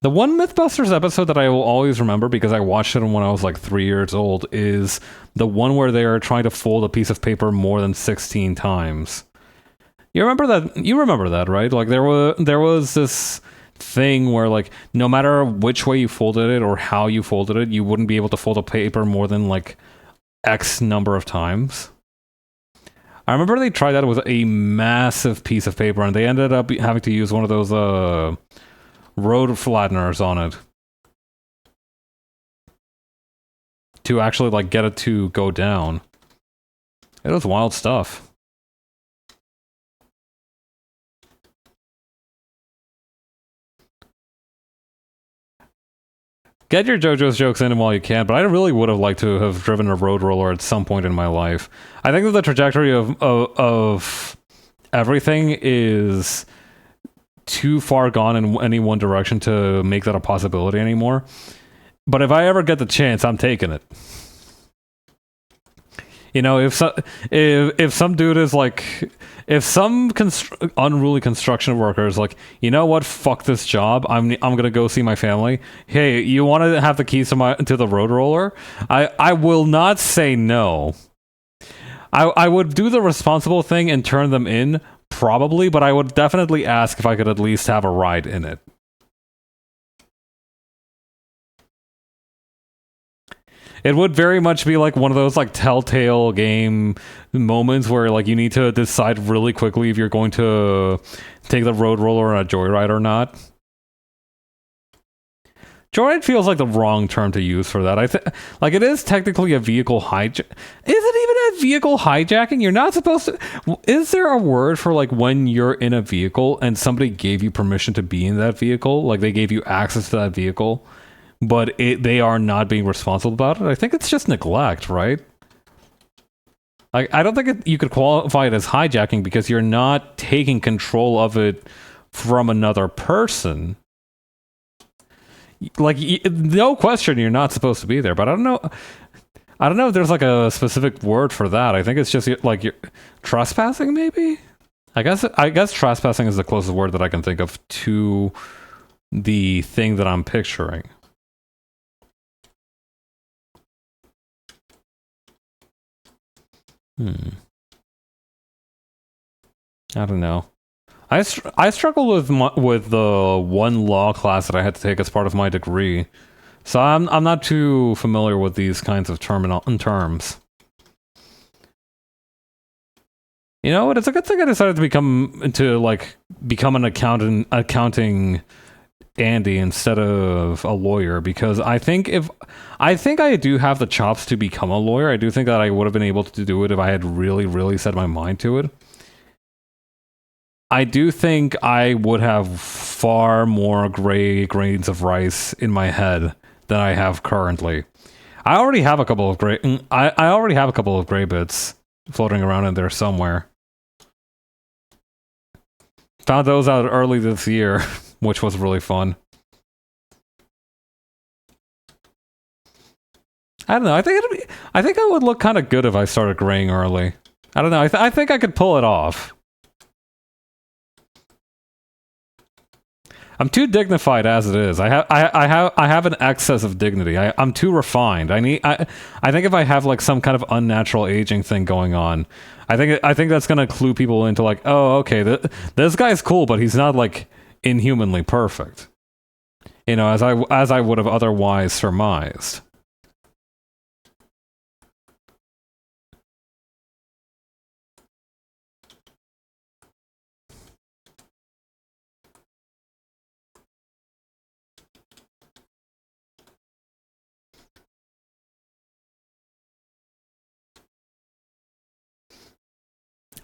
The one Mythbusters episode that I will always remember, because I watched it when I was like 3 years old, is the one where they are trying to fold a piece of paper more than 16 times. You remember that? You remember that, right? Like, there was this thing where, like, no matter which way you folded it or how you folded it, you wouldn't be able to fold a paper more than like X number of times. I remember they tried that with a massive piece of paper, and they ended up having to use one of those road flatteners on it to actually like get it to go down. It was wild stuff. Get your JoJo's jokes in while you can, but I really would have liked to have driven a road roller at some point in my life. I think that the trajectory of everything is too far gone in any one direction to make that a possibility anymore. But if I ever get the chance, I'm taking it. You know, if some dude is like, if some unruly construction worker is like, you know what, fuck this job, I'm gonna go see my family. Hey, you want to have the keys to the road roller? I will not say no. I would do the responsible thing and turn them in, probably, but I would definitely ask if I could at least have a ride in it. It would very much be like one of those like Telltale game moments where like you need to decide really quickly if you're going to take the road roller on a joyride or not. Joyride feels like the wrong term to use for that. Like it is technically a vehicle hijack. Is it even a vehicle hijacking? You're not supposed to. Is there a word for like when you're in a vehicle and somebody gave you permission to be in that vehicle? Like they gave you access to that vehicle, but they are not being responsible about it? I think it's just neglect, right? I don't think you could qualify it as hijacking because you're not taking control of it from another person. Like, no question, you're not supposed to be there, but I don't know if there's like a specific word for that. I think it's just like you're trespassing, maybe? I guess trespassing is the closest word that I can think of to the thing that I'm picturing. I don't know. I struggle with the one law class that I had to take as part of my degree, so I'm not too familiar with these kinds of terms. You know what? It's a good thing I decided to become an accounting Andy instead of a lawyer, because I think I do have the chops to become a lawyer. I do think that I would have been able to do it if I had really, really set my mind to it. I do think I would have far more gray grains of rice in my head than I have currently. I already have a couple of gray. I already have a couple of gray bits floating around in there somewhere. Found those out early this year, which was really fun. I don't know. I think I would look kind of good if I started graying early. I don't know. I think I could pull it off. I'm too dignified as it is. I have an excess of dignity. I'm too refined. I think if I have like some kind of unnatural aging thing going on, I think that's gonna clue people into like, oh, okay, this guy's cool, but he's not like inhumanly perfect. You know, as I would have otherwise surmised.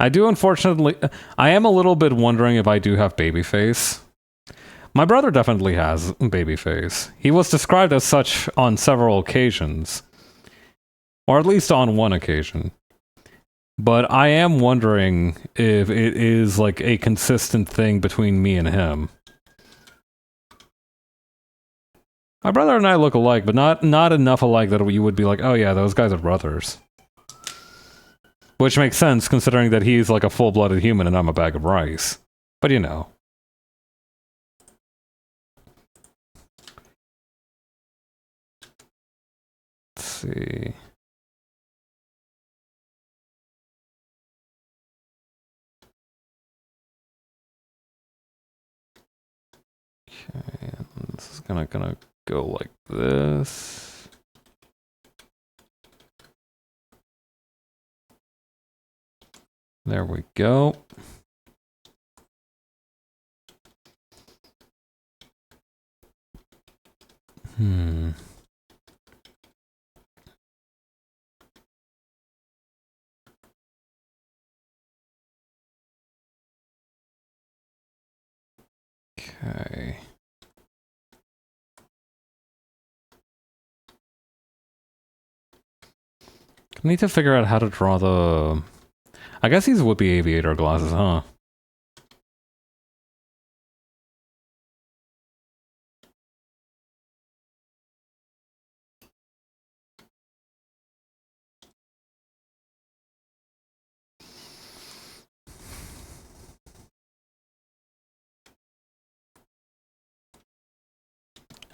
I do, unfortunately. I am a little bit wondering if I do have baby face. My brother definitely has baby face. He was described as such on several occasions. Or at least on one occasion. But I am wondering if it is like a consistent thing between me and him. My brother and I look alike, but not enough alike that you would be like, oh yeah, those guys are brothers. Which makes sense, considering that he's like a full-blooded human and I'm a bag of rice. But you know. Let's see. Okay, this is gonna go like this. There we go. Okay. I need to figure out how to draw the... I guess these would be aviator glasses, huh?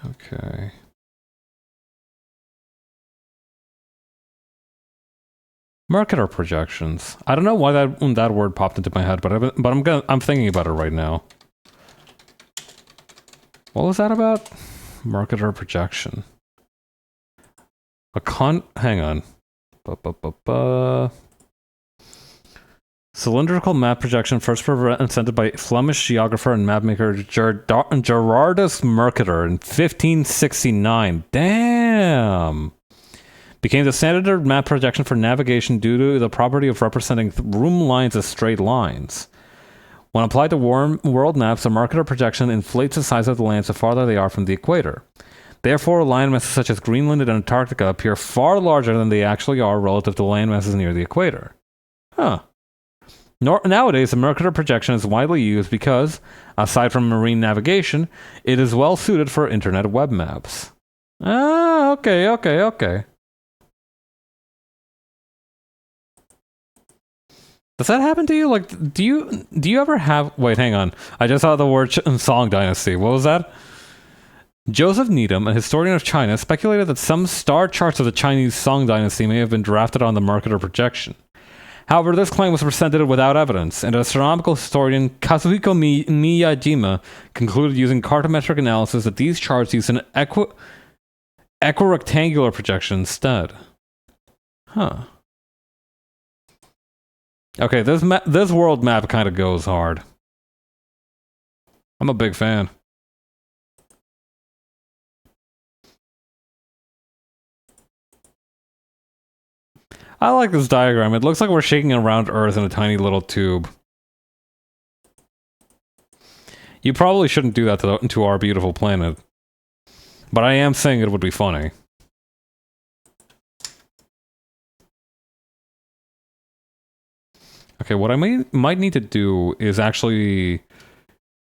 Okay. Marketer projections. I don't know why that word popped into my head, but I'm thinking about it right now. What was that about? Marketer projection. Hang on. Cylindrical map projection first presented by Flemish geographer and mapmaker Gerardus Mercator in 1569. Damn! Became the standard map projection for navigation due to the property of representing room lines as straight lines. When applied to world maps, a Mercator projection inflates the size of the lands the farther they are from the equator. Therefore, land masses such as Greenland and Antarctica appear far larger than they actually are relative to land masses near the equator. Huh. Nowadays, the Mercator projection is widely used because, aside from marine navigation, it is well suited for internet web maps. Ah, okay. Does that happen to you? Like, do you ever have... Wait, hang on. I just saw the word Song Dynasty. What was that? Joseph Needham, a historian of China, speculated that some star charts of the Chinese Song Dynasty may have been drafted on the Mercator projection. However, this claim was presented without evidence, and astronomical historian Kazuhiko Miyajima concluded using cartometric analysis that these charts used an equirectangular projection instead. Huh. Okay, this world map kind of goes hard. I'm a big fan. I like this diagram. It looks like we're shaking around Earth in a tiny little tube. You probably shouldn't do that to our beautiful planet. But I am saying it would be funny. Okay, what I might need to do is actually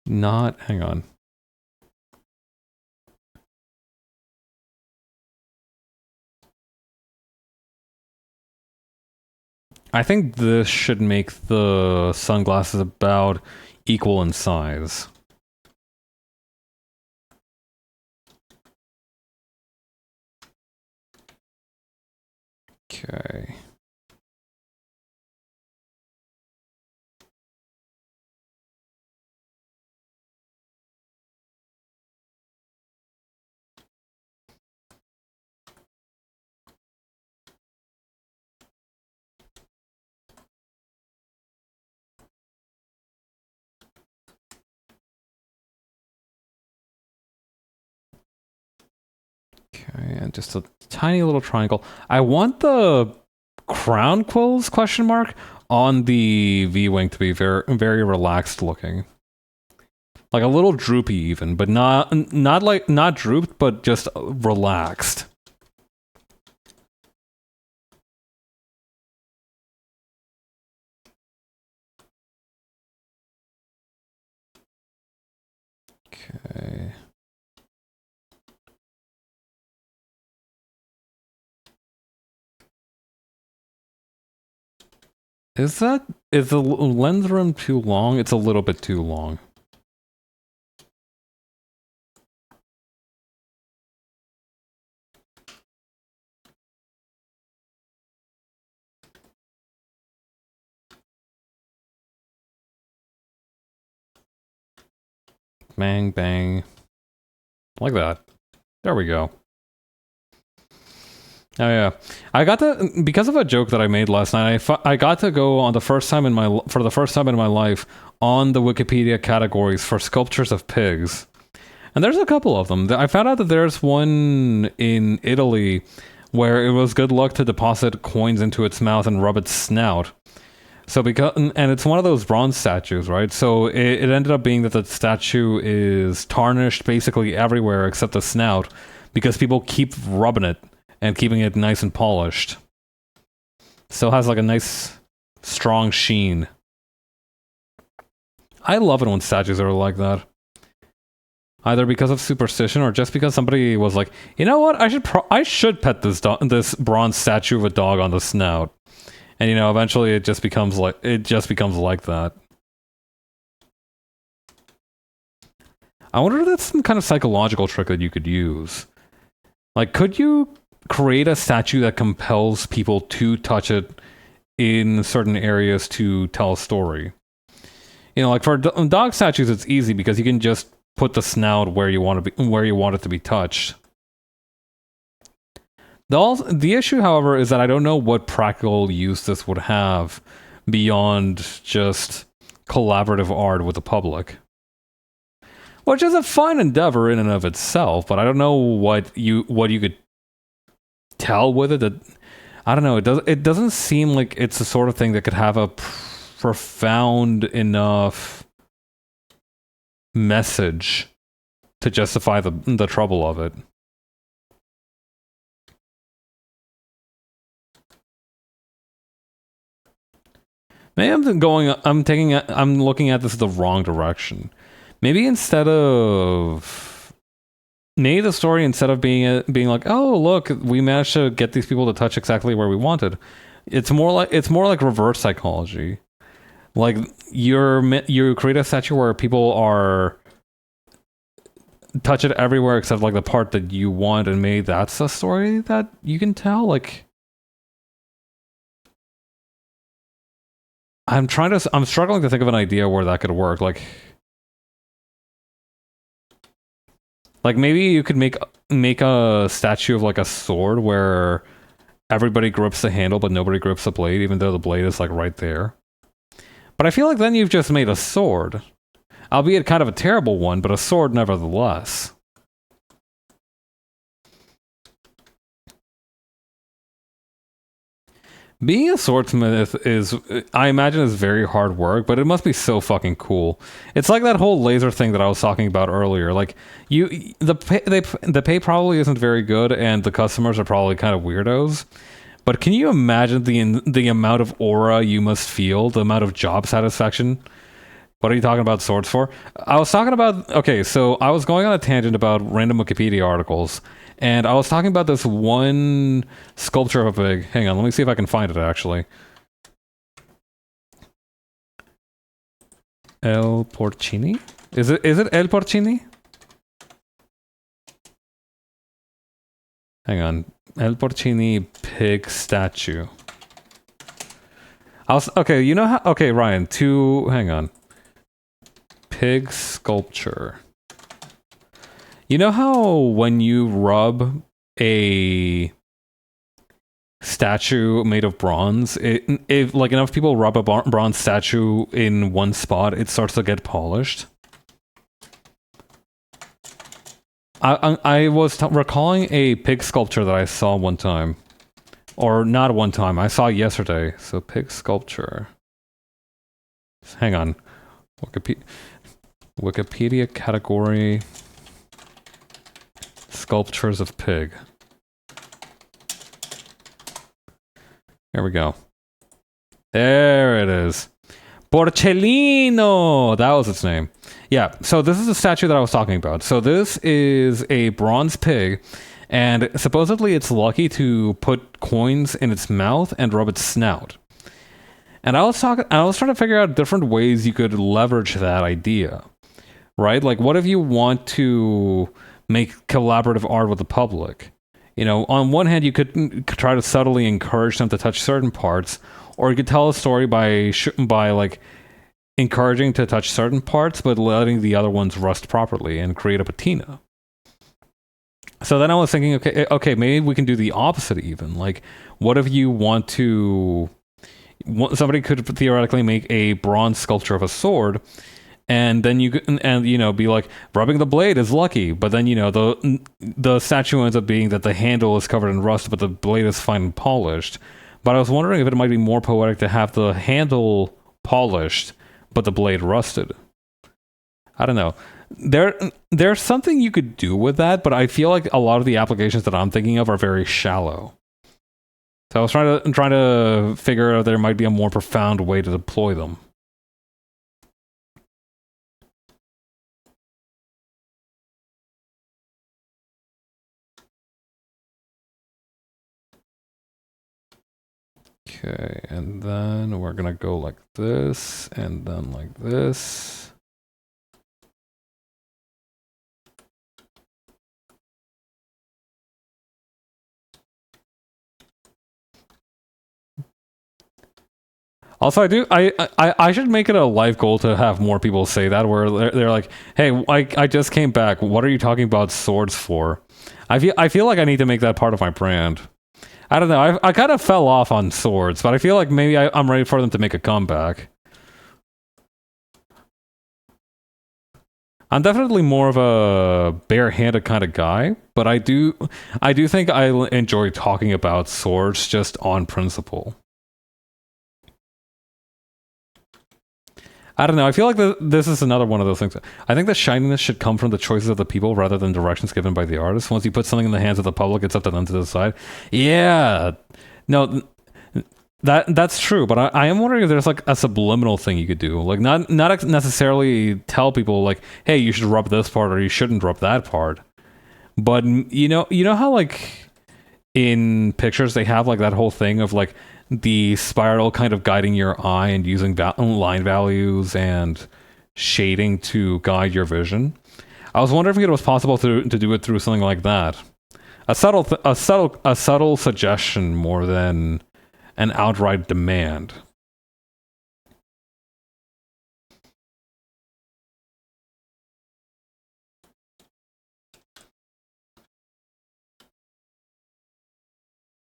not... Hang on. I think this should make the sunglasses about equal in size. Okay. Okay, and just a tiny little triangle. I want the crown quills question mark on the V-wing to be very very relaxed looking. Like a little droopy even, but not drooped, but just relaxed. Okay. Is the lens rim too long? It's a little bit too long. Bang, bang. Like that. There we go. Oh yeah, I got to, because of a joke that I made last night. I got to go on the first time in my for the first time in my life on the Wikipedia categories for sculptures of pigs, and there's a couple of them. I found out that there's one in Italy where it was good luck to deposit coins into its mouth and rub its snout. So and it's one of those bronze statues, right? So it ended up being that the statue is tarnished basically everywhere except the snout because people keep rubbing it and keeping it nice and polished. So it has like a nice, strong sheen. I love it when statues are like that. Either because of superstition or just because somebody was like, you know what, I should pet this bronze statue of a dog on the snout. And you know, eventually it just becomes like that. I wonder if that's some kind of psychological trick that you could use. Like, could you create a statue that compels people to touch it in certain areas to tell a story? You know, like for dog statues, it's easy because you can just put the snout where you want it to be touched. The issue, however, is that I don't know what practical use this would have beyond just collaborative art with the public. Which is a fine endeavor in and of itself, but I don't know what you could tell with it. That I don't know. It doesn't seem like it's the sort of thing that could have a profound enough message to justify the trouble of it. Maybe I'm looking at this the wrong direction. Maybe the story, instead of being like, oh look, we managed to get these people to touch exactly where we wanted, it's more like reverse psychology. Like you create a statue where people are touch it everywhere except like the part that you want, and maybe that's a story that you can tell. Like, I'm struggling to think of an idea where that could work. Like maybe you could make a statue of like a sword where everybody grips the handle but nobody grips the blade, even though the blade is like right there. But I feel like then you've just made a sword. Albeit kind of a terrible one, but a sword nevertheless. Being a swordsmith I imagine, is very hard work, but it must be so fucking cool. It's like that whole laser thing that I was talking about earlier. Like, the pay probably isn't very good, and the customers are probably kind of weirdos. But can you imagine the amount of aura you must feel, the amount of job satisfaction? What are you talking about swords for? I was talking about, okay, so I was going on a tangent about random Wikipedia articles, and I was talking about this one sculpture of a pig. Hang on, let me see if I can find it actually. El Porcini? Is it El Porcini? Hang on. El Porcini pig statue. Okay, you know how, okay, Ryan, hang on. Pig sculpture. You know how when you rub a statue made of bronze, if like enough people rub a bronze statue in one spot, it starts to get polished? I was recalling a pig sculpture that I saw one time. Or not one time, I saw yesterday. So pig sculpture. Hang on. Wikipedia category. Sculptures of pig. There we go. There it is. Porcellino! That was its name. Yeah, so this is the statue that I was talking about. So this is a bronze pig, and supposedly it's lucky to put coins in its mouth and rub its snout. And I was trying to figure out different ways you could leverage that idea, right? Like, what if you want to make collaborative art with the public? You know, on one hand, you could try to subtly encourage them to touch certain parts, or you could tell a story by like encouraging to touch certain parts, but letting the other ones rust properly and create a patina. So then I was thinking, okay, maybe we can do the opposite even. Like, what if you want to... Somebody could theoretically make a bronze sculpture of a sword, and then you know, be like, rubbing the blade is lucky, but then, you know, the statue ends up being that the handle is covered in rust, but the blade is fine and polished. But I was wondering if it might be more poetic to have the handle polished, but the blade rusted. I don't know. There's something you could do with that, but I feel like a lot of the applications that I'm thinking of are very shallow. So I was trying to figure out there might be a more profound way to deploy them. Okay, and then we're gonna go like this, and then like this. Also, I should make it a life goal to have more people say that, where they're like, hey, I just came back. What are you talking about swords for? I feel like I need to make that part of my brand. I don't know. I kind of fell off on swords, but I feel like maybe I'm ready for them to make a comeback. I'm definitely more of a bare-handed kind of guy, but I do think I enjoy talking about swords just on principle. I don't know. I feel like this is another one of those things. I think the shininess should come from the choices of the people rather than directions given by the artist. Once you put something in the hands of the public, it's up to them to decide. Yeah. No, that's true. But I am wondering if there's like a subliminal thing you could do. Like not necessarily tell people like, hey, you should rub this part or you shouldn't rub that part. But you know how like in pictures they have like that whole thing of like the spiral kind of guiding your eye and using line values and shading to guide your vision. I was wondering if it was possible to do it through something like that. A subtle suggestion more than an outright demand.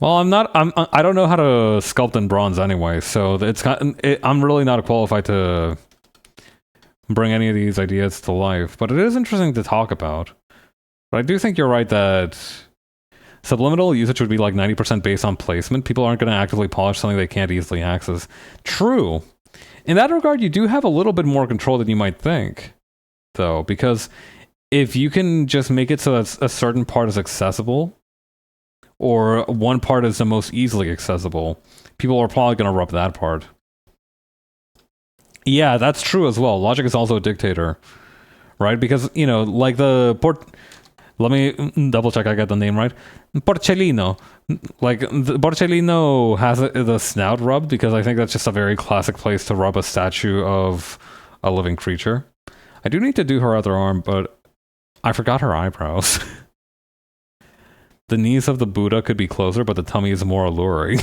Well, I don't know how to sculpt in bronze anyway, so I'm really not qualified to bring any of these ideas to life. But it is interesting to talk about. But I do think you're right that subliminal usage would be like 90% based on placement. People aren't going to actively polish something they can't easily access. True. In that regard, you do have a little bit more control than you might think, though, because if you can just make it so that a certain part is accessible, or one part is the most easily accessible. People are probably going to rub that part. Yeah, that's true as well. Logic is also a dictator, right? Because, you know, like the let me double check I got the name right. Porcellino. Like, the Porcellino has the snout rubbed because I think that's just a very classic place to rub a statue of a living creature. I do need to do her other arm, but I forgot her eyebrows. The knees of the Buddha could be closer, but the tummy is more alluring.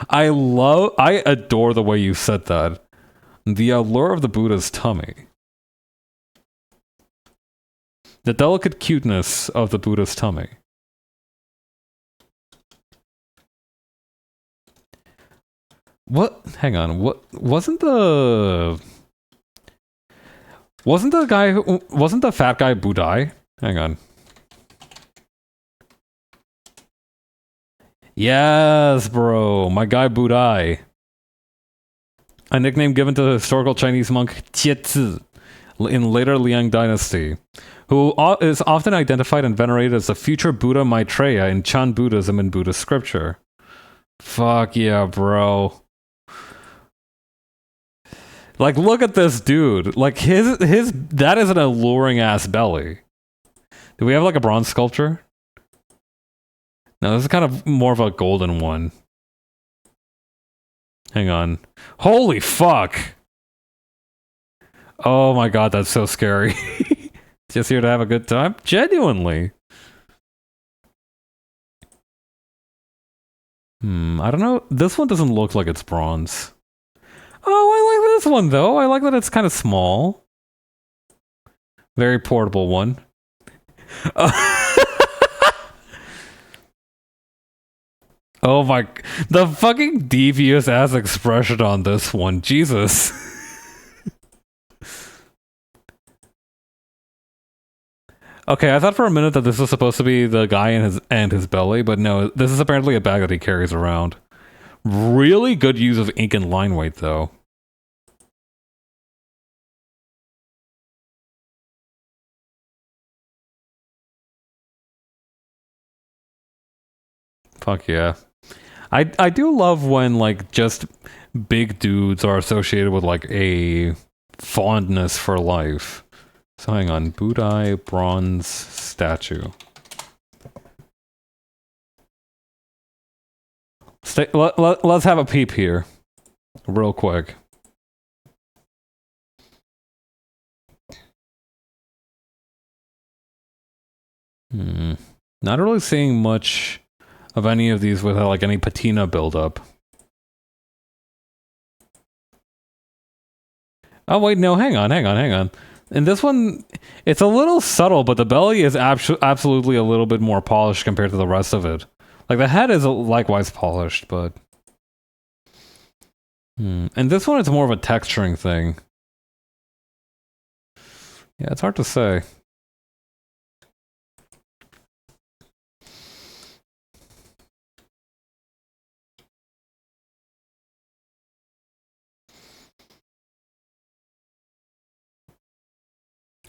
I adore the way you said that. The allure of the Buddha's tummy. The delicate cuteness of the Buddha's tummy. What? Hang on. What? Wasn't the fat guy Budai? Hang on. Yes, bro. My guy Budai. A nickname given to the historical Chinese monk Tietzi in later Liang dynasty, who is often identified and venerated as the future Buddha Maitreya in Chan Buddhism and Buddhist scripture. Fuck yeah, bro. Like, look at this dude. Like, that is an alluring ass belly. Do we have like a bronze sculpture? No, this is kind of more of a golden one. Hang on. Holy fuck! Oh my god, that's so scary. Just here to have a good time? Genuinely. I don't know. This one doesn't look like it's bronze. Oh, I like this one though. I like that it's kind of small. Very portable one. Oh my... The fucking devious ass expression on this one. Jesus. Okay, I thought for a minute that this was supposed to be the guy and his belly, but no, this is apparently a bag that he carries around. Really good use of ink and line weight, though. Fuck yeah. I do love when, like, just big dudes are associated with, like, a fondness for life. So hang on, Budai bronze statue. Let's have a peep here. Real quick. Not really seeing much of any of these with like any patina buildup. Oh wait, no, hang on. In this one, it's a little subtle, but the belly is absolutely a little bit more polished compared to the rest of it. Like, the head is likewise polished, but... And this one, it's more of a texturing thing. Yeah, it's hard to say.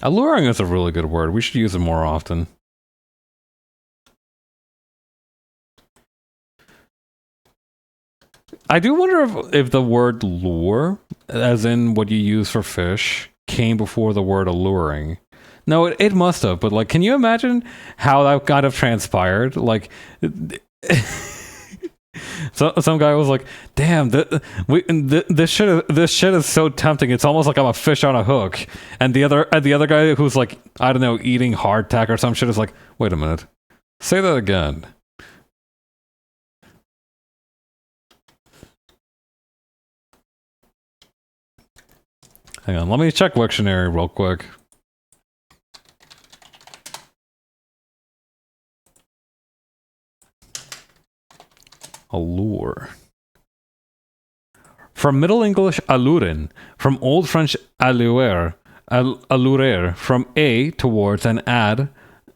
Alluring is a really good word. We should use it more often. I do wonder if the word lure, as in what you use for fish, came before the word alluring. No, it must have, but like, can you imagine how that kind of transpired? Like, so some guy was like, "Damn, this shit is so tempting. It's almost like I'm a fish on a hook." And the other guy who's like, I don't know, eating hardtack or some shit is like, "Wait a minute, say that again." Hang on, let me check Wiktionary real quick. Allure. From Middle English alluren, from Old French allurer, allurer, from a towards and ad,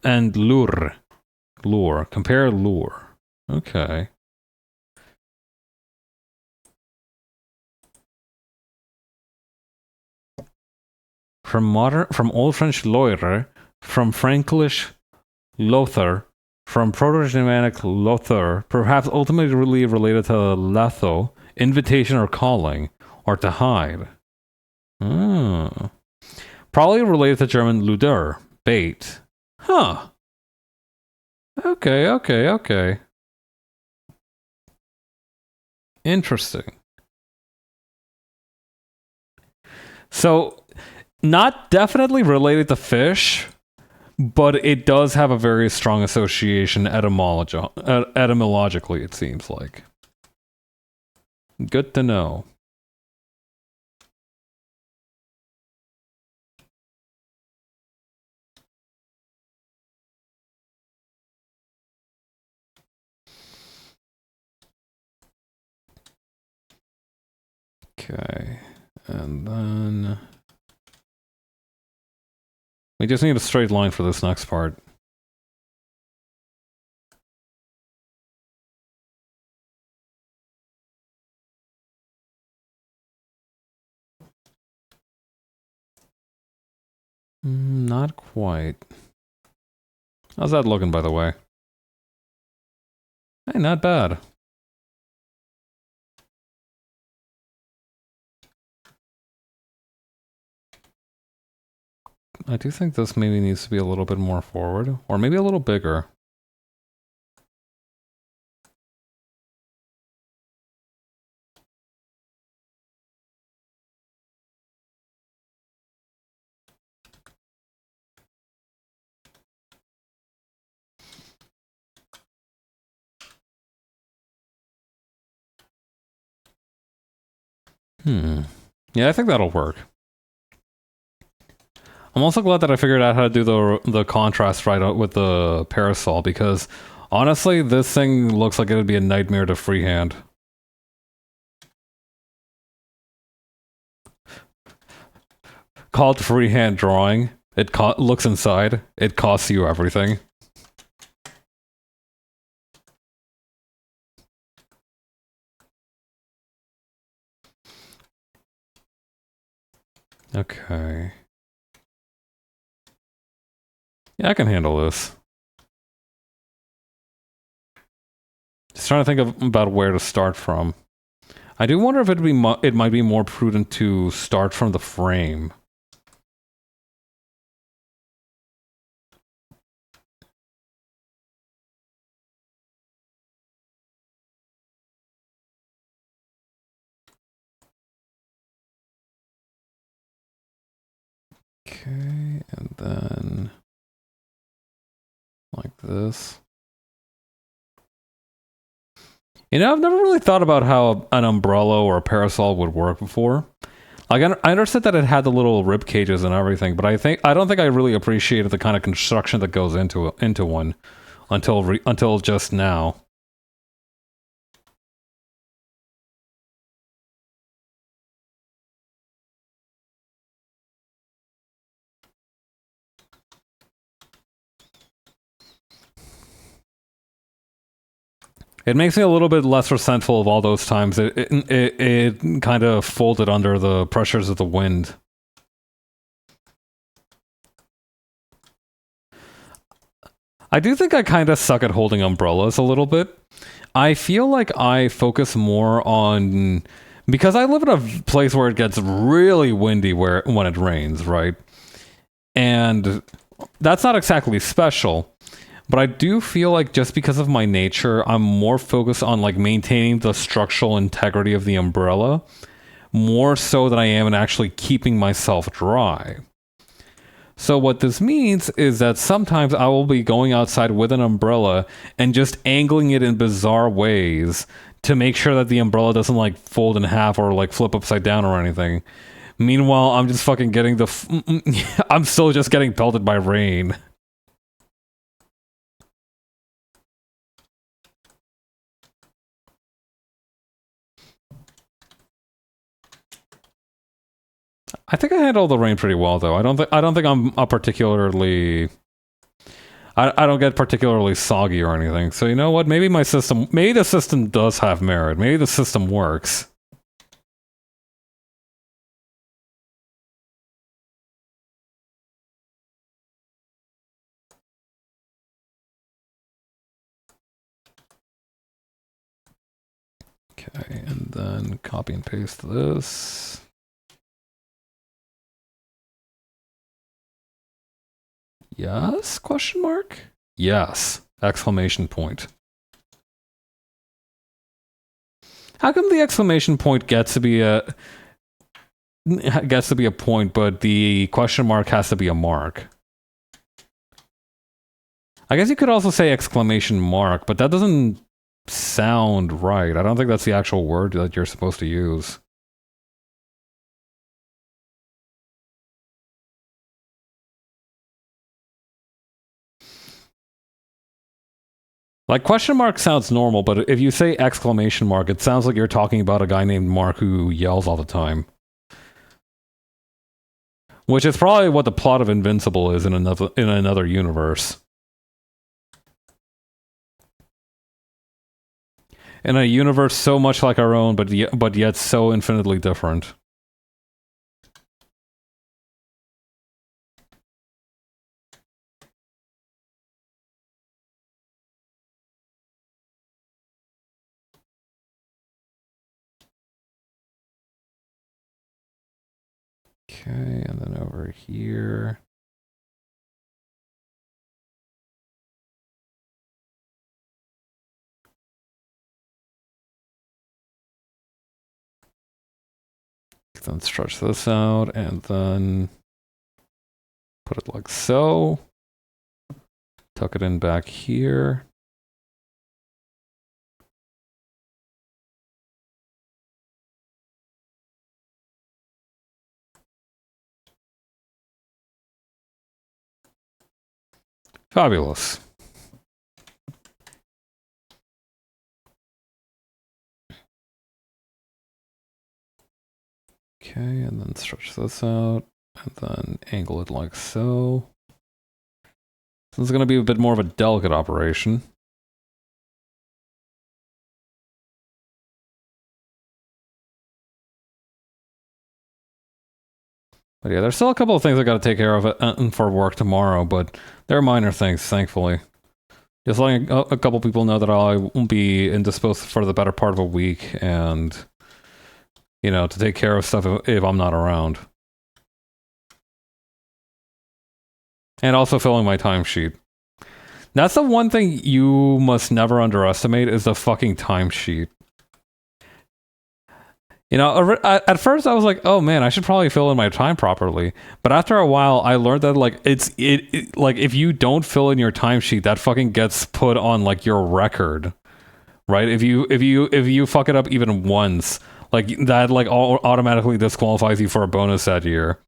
and lure. Lure. Compare lure. Okay. From Old French loire, from Frankish Lothar, from Proto-Germanic Lothar, perhaps ultimately related to Letho, invitation or calling, or to hide. Oh. Probably related to German Luder, bait. Huh. Okay. Interesting. So, not definitely related to fish, but it does have a very strong association etymologically, it seems like. Good to know. Okay. And then we just need a straight line for this next part. Not quite. How's that looking, by the way? Hey, not bad. I do think this maybe needs to be a little bit more forward, or maybe a little bigger. Yeah, I think that'll work. I'm also glad that I figured out how to do the contrast right out with the parasol, because honestly, this thing looks like it would be a nightmare to freehand. Called freehand drawing. It looks inside. It costs you everything. Okay. Yeah, I can handle this. Just trying to think about where to start from. I do wonder if it might be more prudent to start from the frame. Okay, and then like this. You know, I've never really thought about how an umbrella or a parasol would work before. Like, I understood that it had the little rib cages and everything, but I don't think I really appreciated the kind of construction that goes into one until just now. It makes me a little bit less resentful of all those times it kind of folded under the pressures of the wind. I do think I kind of suck at holding umbrellas a little bit. I feel like I focus more on, because I live in a place where it gets really windy when it rains, right? And that's not exactly special. But I do feel like just because of my nature, I'm more focused on like maintaining the structural integrity of the umbrella, more so than I am in actually keeping myself dry. So what this means is that sometimes I will be going outside with an umbrella and just angling it in bizarre ways to make sure that the umbrella doesn't like fold in half or like flip upside down or anything. Meanwhile, I'm just fucking getting I'm still just getting pelted by rain. I think I handle the rain pretty well, though. I don't think I'm a particularly. I don't get particularly soggy or anything. So you know what? Maybe the system does have merit. Maybe the system works. Okay, and then copy and paste this. Yes? Question mark? Yes! Exclamation point. How come the exclamation point gets to be a point, but the question mark has to be a mark? I guess you could also say exclamation mark, but that doesn't sound right. I don't think that's the actual word that you're supposed to use. Like, question mark sounds normal, but if you say exclamation mark, it sounds like you're talking about a guy named Mark who yells all the time. Which is probably what the plot of Invincible is in another universe. In a universe so much like our own, but yet so infinitely different. Okay, and then over here. Then stretch this out, and then put it like so. Tuck it in back here. Fabulous. Okay, and then stretch this out, and then angle it like so. This is going to be a bit more of a delicate operation. But yeah, there's still a couple of things I got to take care of for work tomorrow, but they're minor things, thankfully. Just letting a couple people know that I won't be indisposed for the better part of a week, and, you know, to take care of stuff if I'm not around. And also filling my timesheet. That's the one thing you must never underestimate, is the fucking timesheet. You know, at first I was like, oh man, I should probably fill in my time properly. But after a while, I learned that, like, like, if you don't fill in your timesheet, that fucking gets put on, like, your record. Right? If you fuck it up even once, like, that, like, automatically disqualifies you for a bonus that year.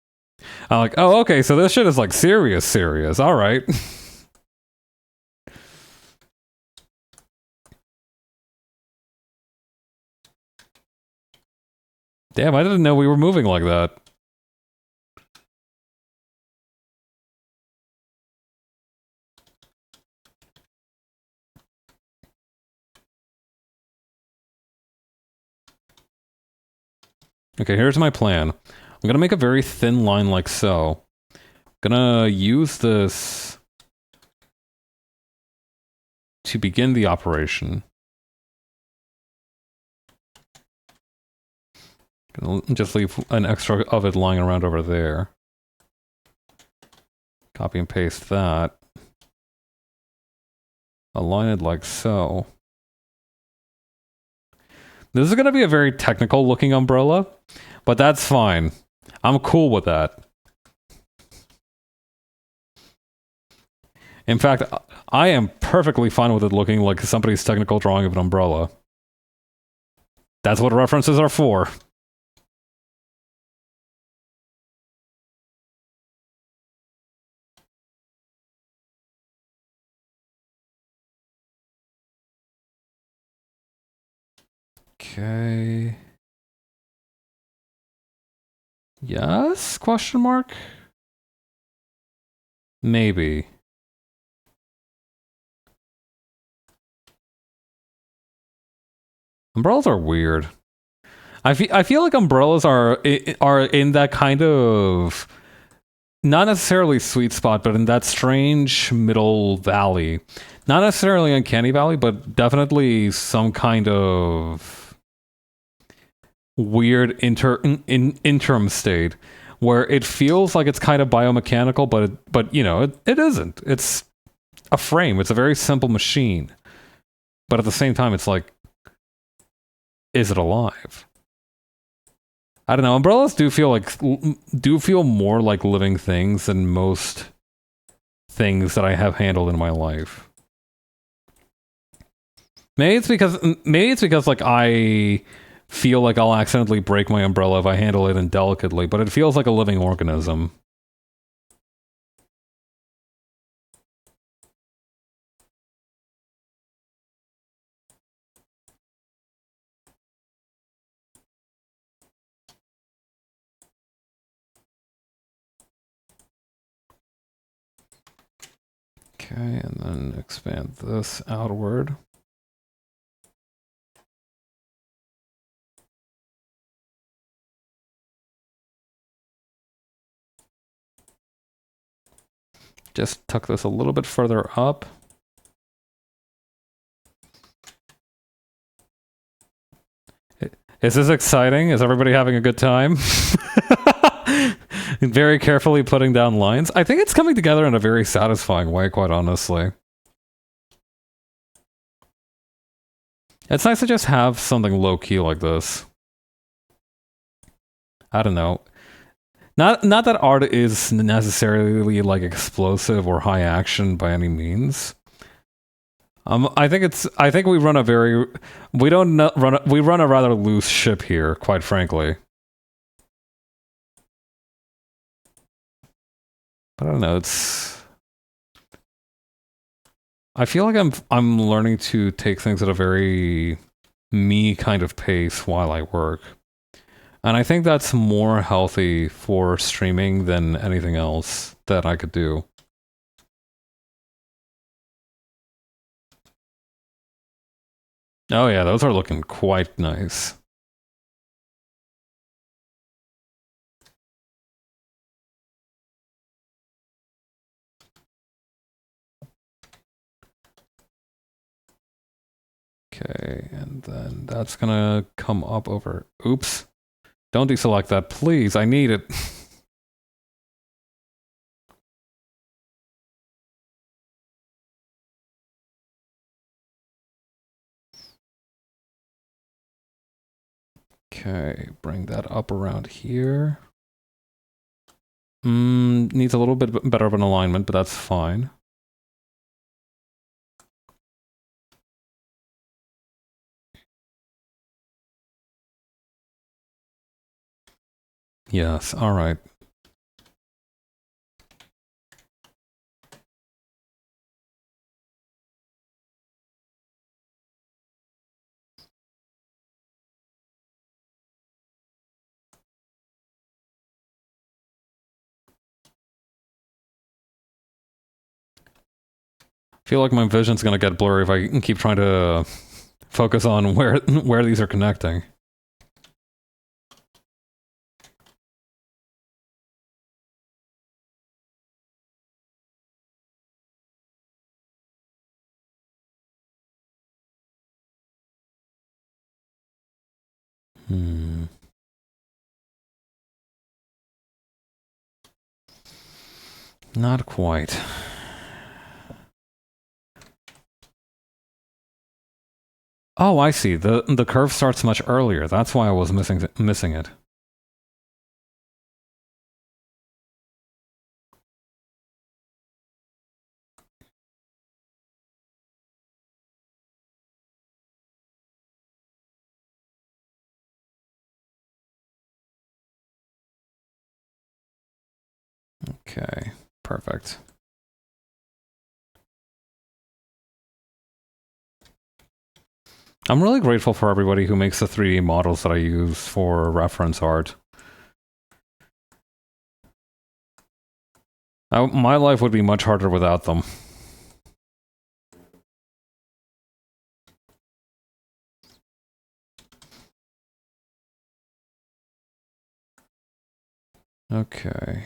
I'm like, oh, okay, so this shit is, like, serious. Alright. Damn, I didn't know we were moving like that. Okay, here's my plan. I'm gonna make a very thin line like so. Gonna use this to begin the operation. Gonna just leave an extra of it lying around over there. Copy and paste that. Align it like so. This is gonna be a very technical looking umbrella, but that's fine. I'm cool with that. In fact, I am perfectly fine with it looking like somebody's technical drawing of an umbrella. That's what references are for. Okay. Yes? Question mark? Maybe. Umbrellas are weird. I feel like umbrellas are in that kind of, not necessarily sweet spot, but in that strange middle valley. Not necessarily uncanny valley, but definitely some kind of weird interim state where it feels like it's kind of biomechanical, but you know, it isn't. It's a frame. It's a very simple machine. But at the same time, it's like, is it alive? I don't know. Umbrellas do feel more like living things than most things that I have handled in my life. Maybe it's because like I feel like I'll accidentally break my umbrella if I handle it indelicately, but it feels like a living organism. Okay, and then expand this outward. Just tuck this a little bit further up. Is this exciting? Is everybody having a good time? Very carefully putting down lines. I think it's coming together in a very satisfying way, quite honestly. It's nice to just have something low-key like this. I don't know. Not that art is necessarily like explosive or high action by any means. I think we run a rather loose ship here, quite frankly. But I don't know, I feel like I'm learning to take things at a very me kind of pace while I work. And I think that's more healthy for streaming than anything else that I could do. Oh yeah, those are looking quite nice. Okay, and then that's gonna come up over... Oops. Don't deselect that, please. I need it. Okay, bring that up around here. Needs a little bit better of an alignment, but that's fine. Yes, alright. I feel like my vision's gonna get blurry if I keep trying to focus on where these are connecting. Not quite. Oh, I see. The curve starts much earlier. That's why I was missing it. Okay, perfect. I'm really grateful for everybody who makes the 3D models that I use for reference art. My life would be much harder without them. Okay.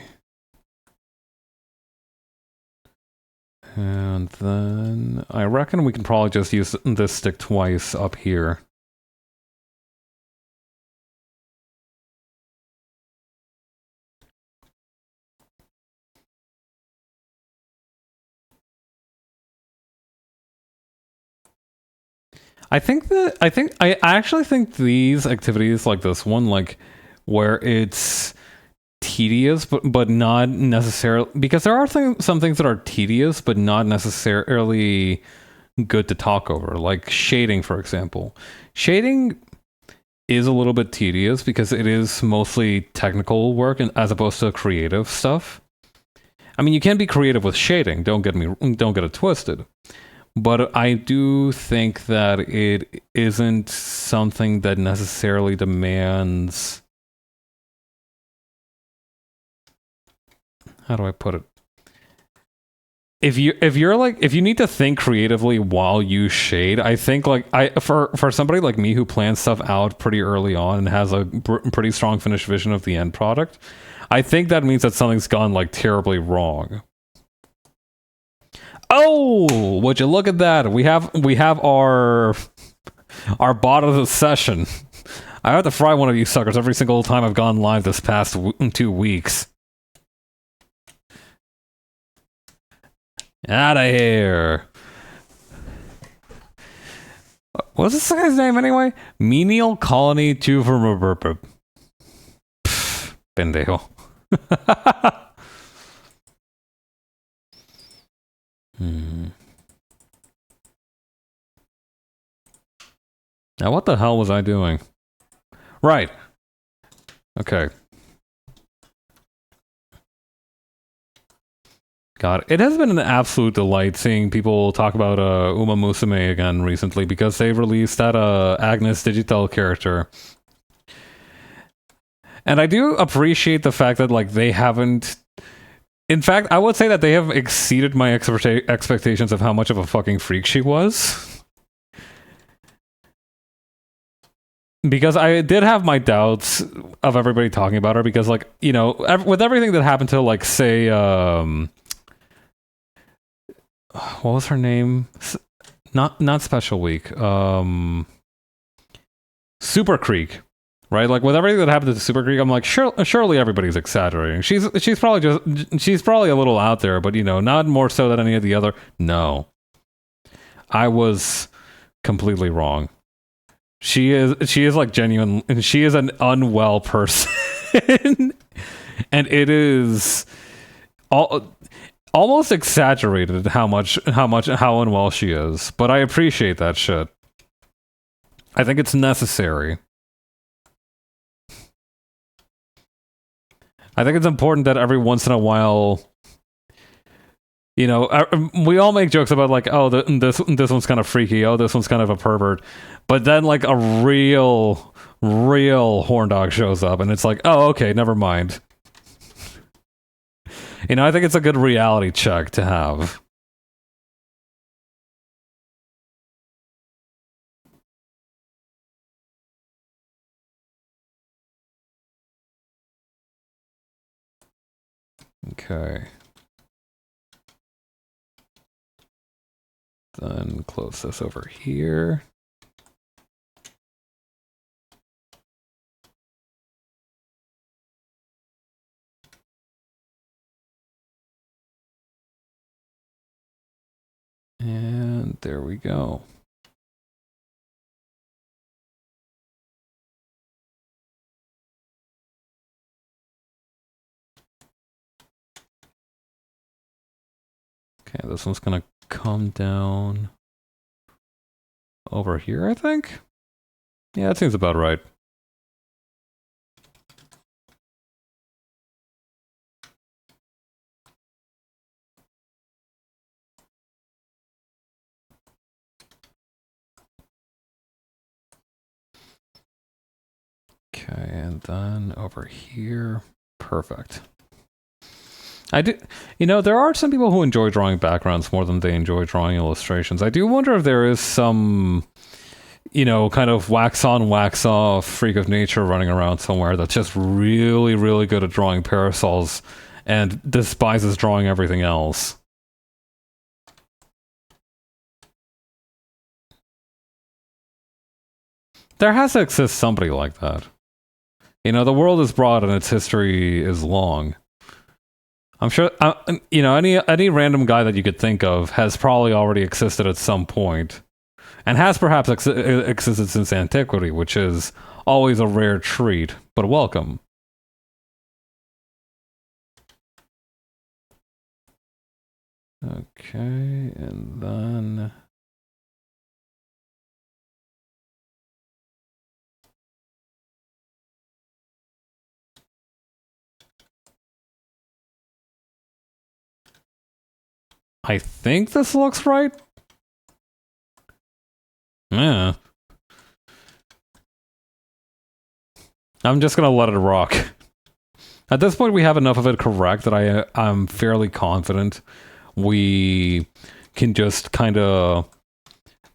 And then I reckon we can probably just use this stick twice up here. I actually think these activities like this one, like where it's tedious but not necessarily, because there are some things that are tedious but not necessarily good to talk over, like shading, for example. Shading is a little bit tedious because it is mostly technical work and as opposed to creative stuff. I mean, you can be creative with shading, don't get it twisted. But I do think that it isn't something that necessarily demands, how do I put it? If you need to think creatively while you shade, I think like for somebody like me who plans stuff out pretty early on and has a pretty strong finished vision of the end product, I think that means that something's gone like terribly wrong. Oh, would you look at that? We have our bot of the session. I have to fry one of you suckers every single time I've gone live this past 2 weeks. Out of here. What's this guy's name anyway? Menial Colony 2 from a pendejo. Now what the hell was I doing? Right. Okay. God, it has been an absolute delight seeing people talk about Uma Musume again recently because they released that Agnes Digital character. And I do appreciate the fact that like they haven't... In fact, I would say that they have exceeded my expectations of how much of a fucking freak she was. Because I did have my doubts of everybody talking about her because, like, you know, with everything that happened to, like, say, what was her name? Not Special Week. Super Creek, right? Like with everything that happened to Super Creek, I'm like, surely everybody's exaggerating. She's probably a little out there, but you know, not more so than any of the other. No, I was completely wrong. She is like genuine, and she is an unwell person, and it is almost exaggerated how unwell she is. But I appreciate that shit. I think it's necessary. I think it's important that every once in a while, you know, we all make jokes about like, oh, this one's kind of freaky. Oh, this one's kind of a pervert. But then like a real horn dog shows up, and it's like, oh, okay, never mind. You know, I think it's a good reality check to have. Okay. Then close this over here. And there we go. Okay, this one's gonna come down over here, I think? Yeah, that seems about right. Okay, and then over here. Perfect. I do, you know, there are some people who enjoy drawing backgrounds more than they enjoy drawing illustrations. I do wonder if there is some, you know, kind of wax on, wax off freak of nature running around somewhere that's just really, really good at drawing parasols and despises drawing everything else. There has to exist somebody like that. You know, the world is broad and its history is long. I'm sure, you know, any random guy that you could think of has probably already existed at some point. and has perhaps existed since antiquity, which is always a rare treat, but welcome. Okay, and then... I think this looks right. Yeah. I'm just gonna let it rock. At this point, we have enough of it correct that I'm fairly confident we can just kind of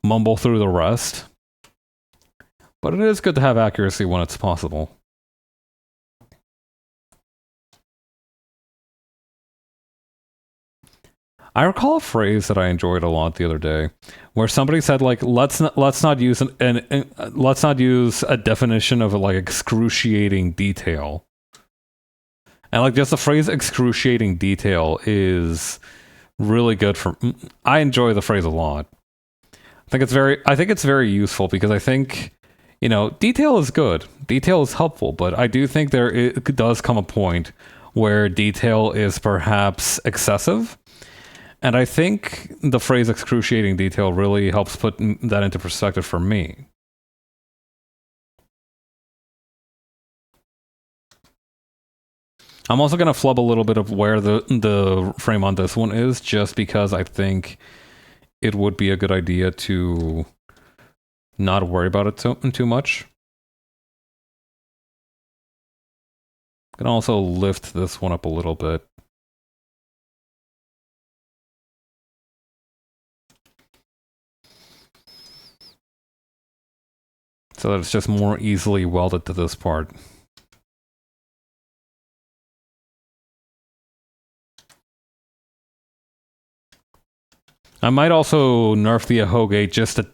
mumble through the rest. But it is good to have accuracy when it's possible. I recall a phrase that I enjoyed a lot the other day, where somebody said, like, let's not use let's not use a definition of like excruciating detail. And like just the phrase excruciating detail is really good for... I enjoy the phrase a lot. I think it's very useful because I think, you know, detail is good. Detail is helpful, but I do think it does come a point where detail is perhaps excessive. And I think the phrase excruciating detail really helps put that into perspective for me. I'm also going to flub a little bit of where the frame on this one is, just because I think it would be a good idea to not worry about it too much. I can also lift this one up a little bit. So that it's just more easily welded to this part. I might also nerf the Ahoge just a...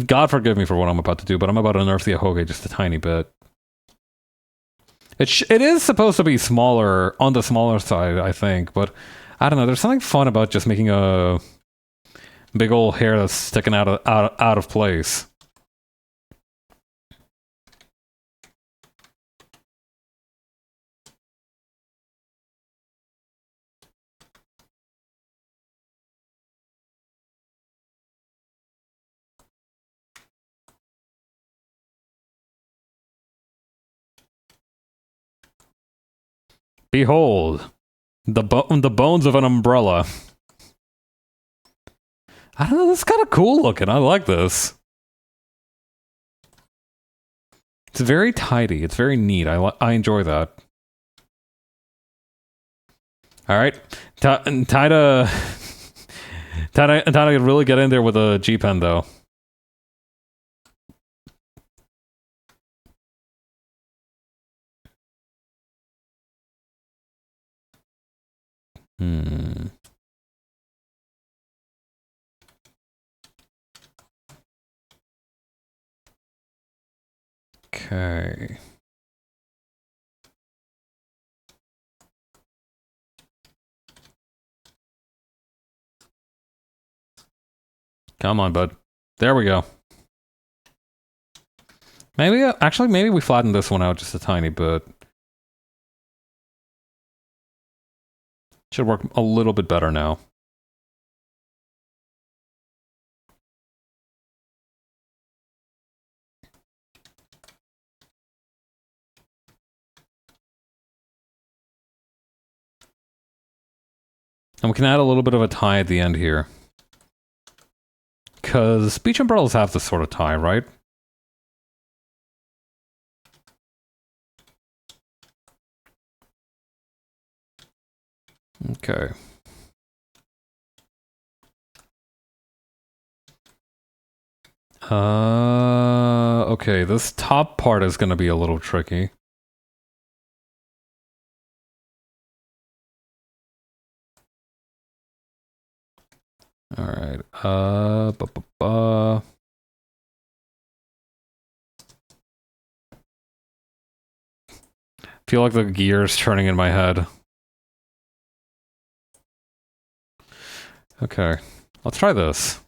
God forgive me for what I'm about to do, but I'm about to nerf the Ahoge just a tiny bit. It is supposed to be smaller, on the smaller side, I think, but I don't know, there's something fun about just making a big old hair that's sticking out of place. Behold, the bones of an umbrella. I don't know, this is kind of cool looking. I like this. It's very tidy. It's very neat. I enjoy that. All right, time to really get in there with a G-pen though. Okay. Come on, bud. There we go. Maybe, actually, maybe we flatten this one out just a tiny bit. Should work a little bit better now. And we can add a little bit of a tie at the end here. Because beach umbrellas have this sort of tie, right? Okay. Okay, this top part is going to be a little tricky. All right. Feel like the gears turning in my head. Okay, let's try this.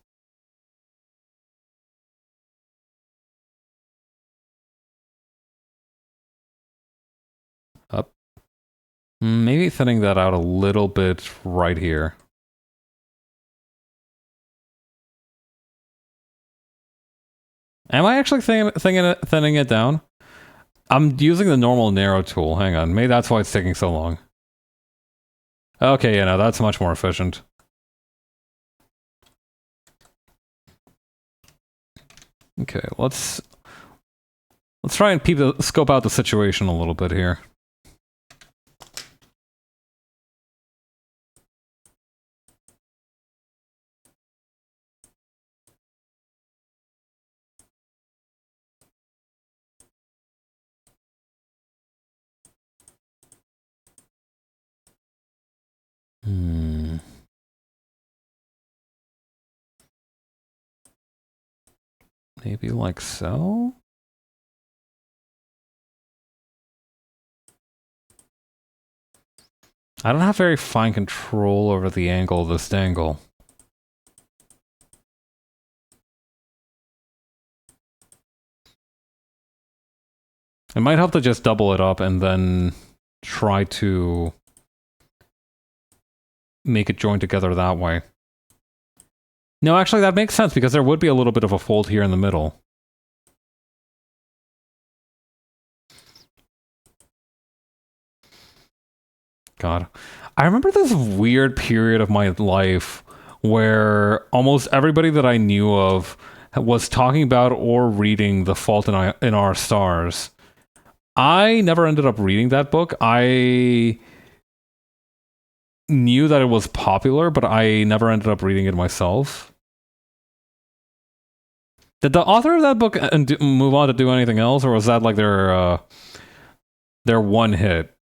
Maybe thinning that out a little bit right here. Am I actually thinning it down? I'm using the normal narrow tool. Hang on. Maybe that's why it's taking so long. Okay, yeah, no, that's much more efficient. Okay, let's try and scope out the situation a little bit here. Maybe like so? I don't have very fine control over the angle of this dangle. It might help to just double it up and then try to make it join together that way. No, actually, that makes sense, because there would be a little bit of a fold here in the middle. God. I remember this weird period of my life where almost everybody that I knew of was talking about or reading The Fault in Our Stars. I never ended up reading that book. I knew that it was popular, but I never ended up reading it myself. Did the author of that book move on to do anything else, or was that like their one hit?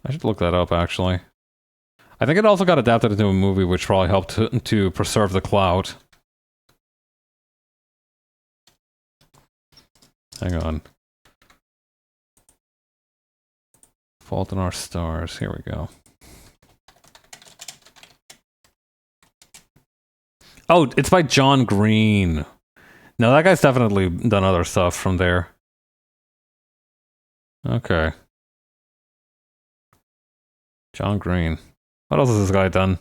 I should look that up, actually. I think it also got adapted into a movie, which probably helped to preserve the clout. Hang on. Fault in Our Stars. Here we go. Oh, it's by John Green. No, that guy's definitely done other stuff from there. Okay. John Green. What else has this guy done?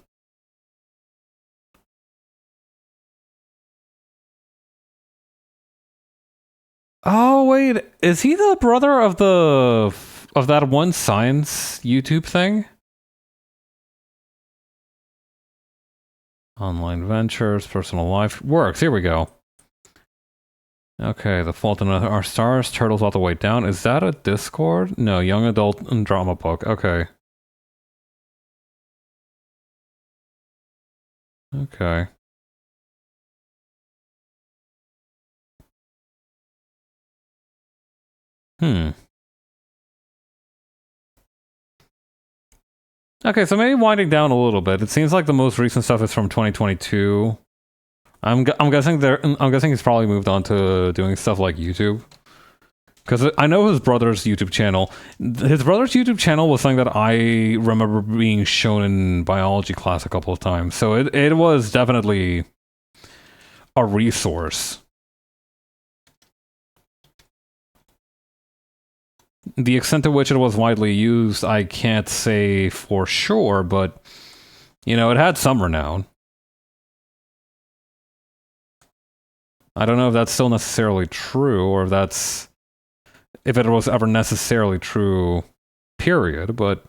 Oh, wait. Is he the brother of that one science YouTube thing? Online ventures, personal life, works. Here we go. Okay, The Fault in Our Stars, Turtles All the Way Down. Is that a Discord? No, young adult drama book. Okay. Okay. Okay, so maybe winding down a little bit. It seems like the most recent stuff is from 2022. I'm guessing he's probably moved on to doing stuff like YouTube. Because I know his brother's YouTube channel. His brother's YouTube channel was something that I remember being shown in biology class a couple of times. So it was definitely a resource. The extent to which it was widely used, I can't say for sure, but, you know, it had some renown. I don't know if that's still necessarily true, or if it was ever necessarily true, period, but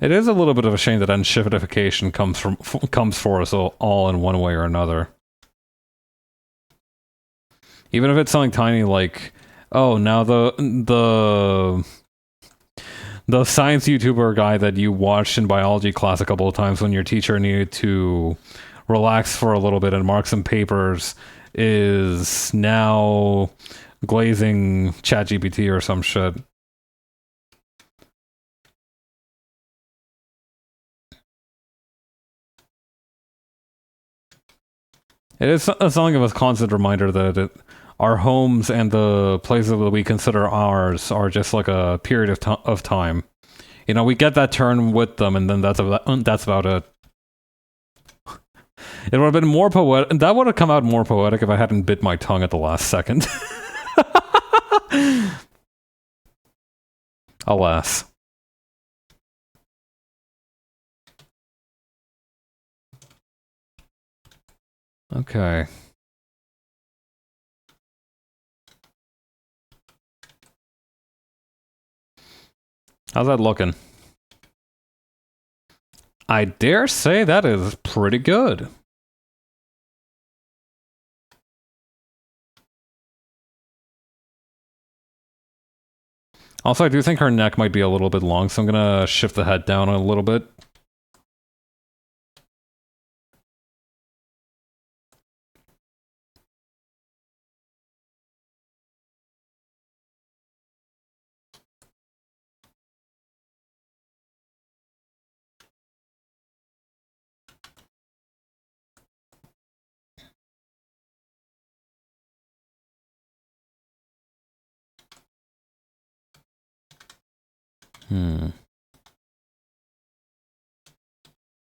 it is a little bit of a shame that unshiftification comes for us all in one way or another. Even if it's something tiny like, oh, now the science YouTuber guy that you watched in biology class a couple of times when your teacher needed to relax for a little bit and mark some papers is now glazing ChatGPT or some shit. It is something of a constant reminder that our homes and the places that we consider ours are just like a period of time. You know, we get that turn with them, and then that's about it. It would have been more poetic. That would have come out more poetic if I hadn't bit my tongue at the last second. Alas. Okay. How's that looking? I dare say that is pretty good. Also, I do think her neck might be a little bit long, so I'm gonna shift the head down a little bit.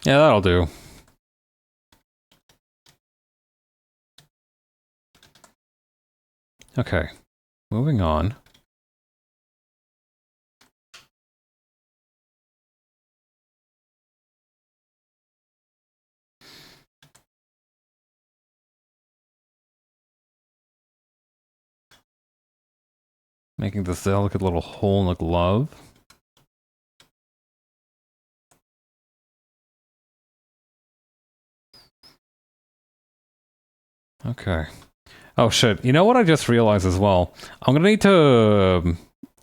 Yeah, that'll do. Okay, moving on. Making this delicate little hole in the glove. Okay. Oh shit, you know what I just realized as well? I'm gonna need to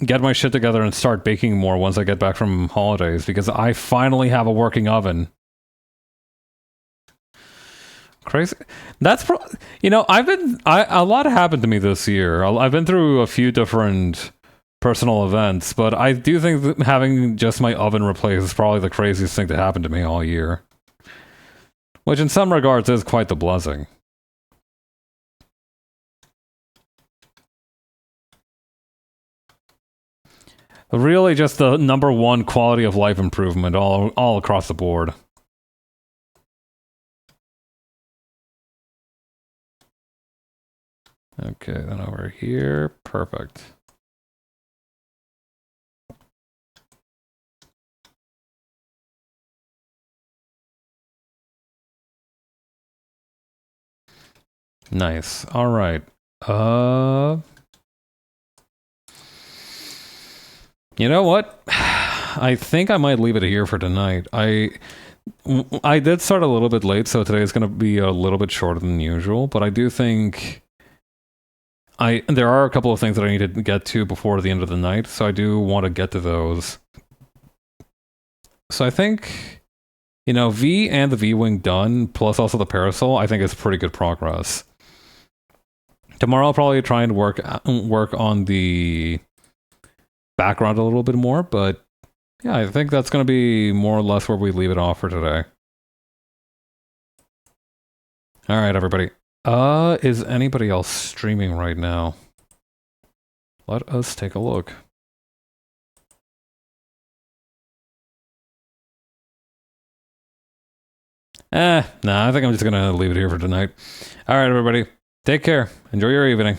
get my shit together and start baking more once I get back from holidays, because I finally have a working oven. Crazy. That's you know, a lot happened to me this year. I've been through a few different personal events, but I do think that having just my oven replaced is probably the craziest thing to happen to me all year. Which in some regards is quite the blessing. Really just the #1 quality of life improvement all across the board. Okay, then over here. Perfect. Nice. All right. You know what? I think I might leave it here for tonight. I did start a little bit late, so today is going to be a little bit shorter than usual, but I do think there are a couple of things that I need to get to before the end of the night, so I do want to get to those. So I think, you know, V and the V-Wing done, plus also the parasol, I think is pretty good progress. Tomorrow I'll probably try and work on the background a little bit more, but yeah, I think that's going to be more or less where we leave it off for today. All right, everybody. Is anybody else streaming right now? Let us take a look. Nah, I think I'm just gonna leave it here for tonight. All right, everybody. Take care. Enjoy your evening.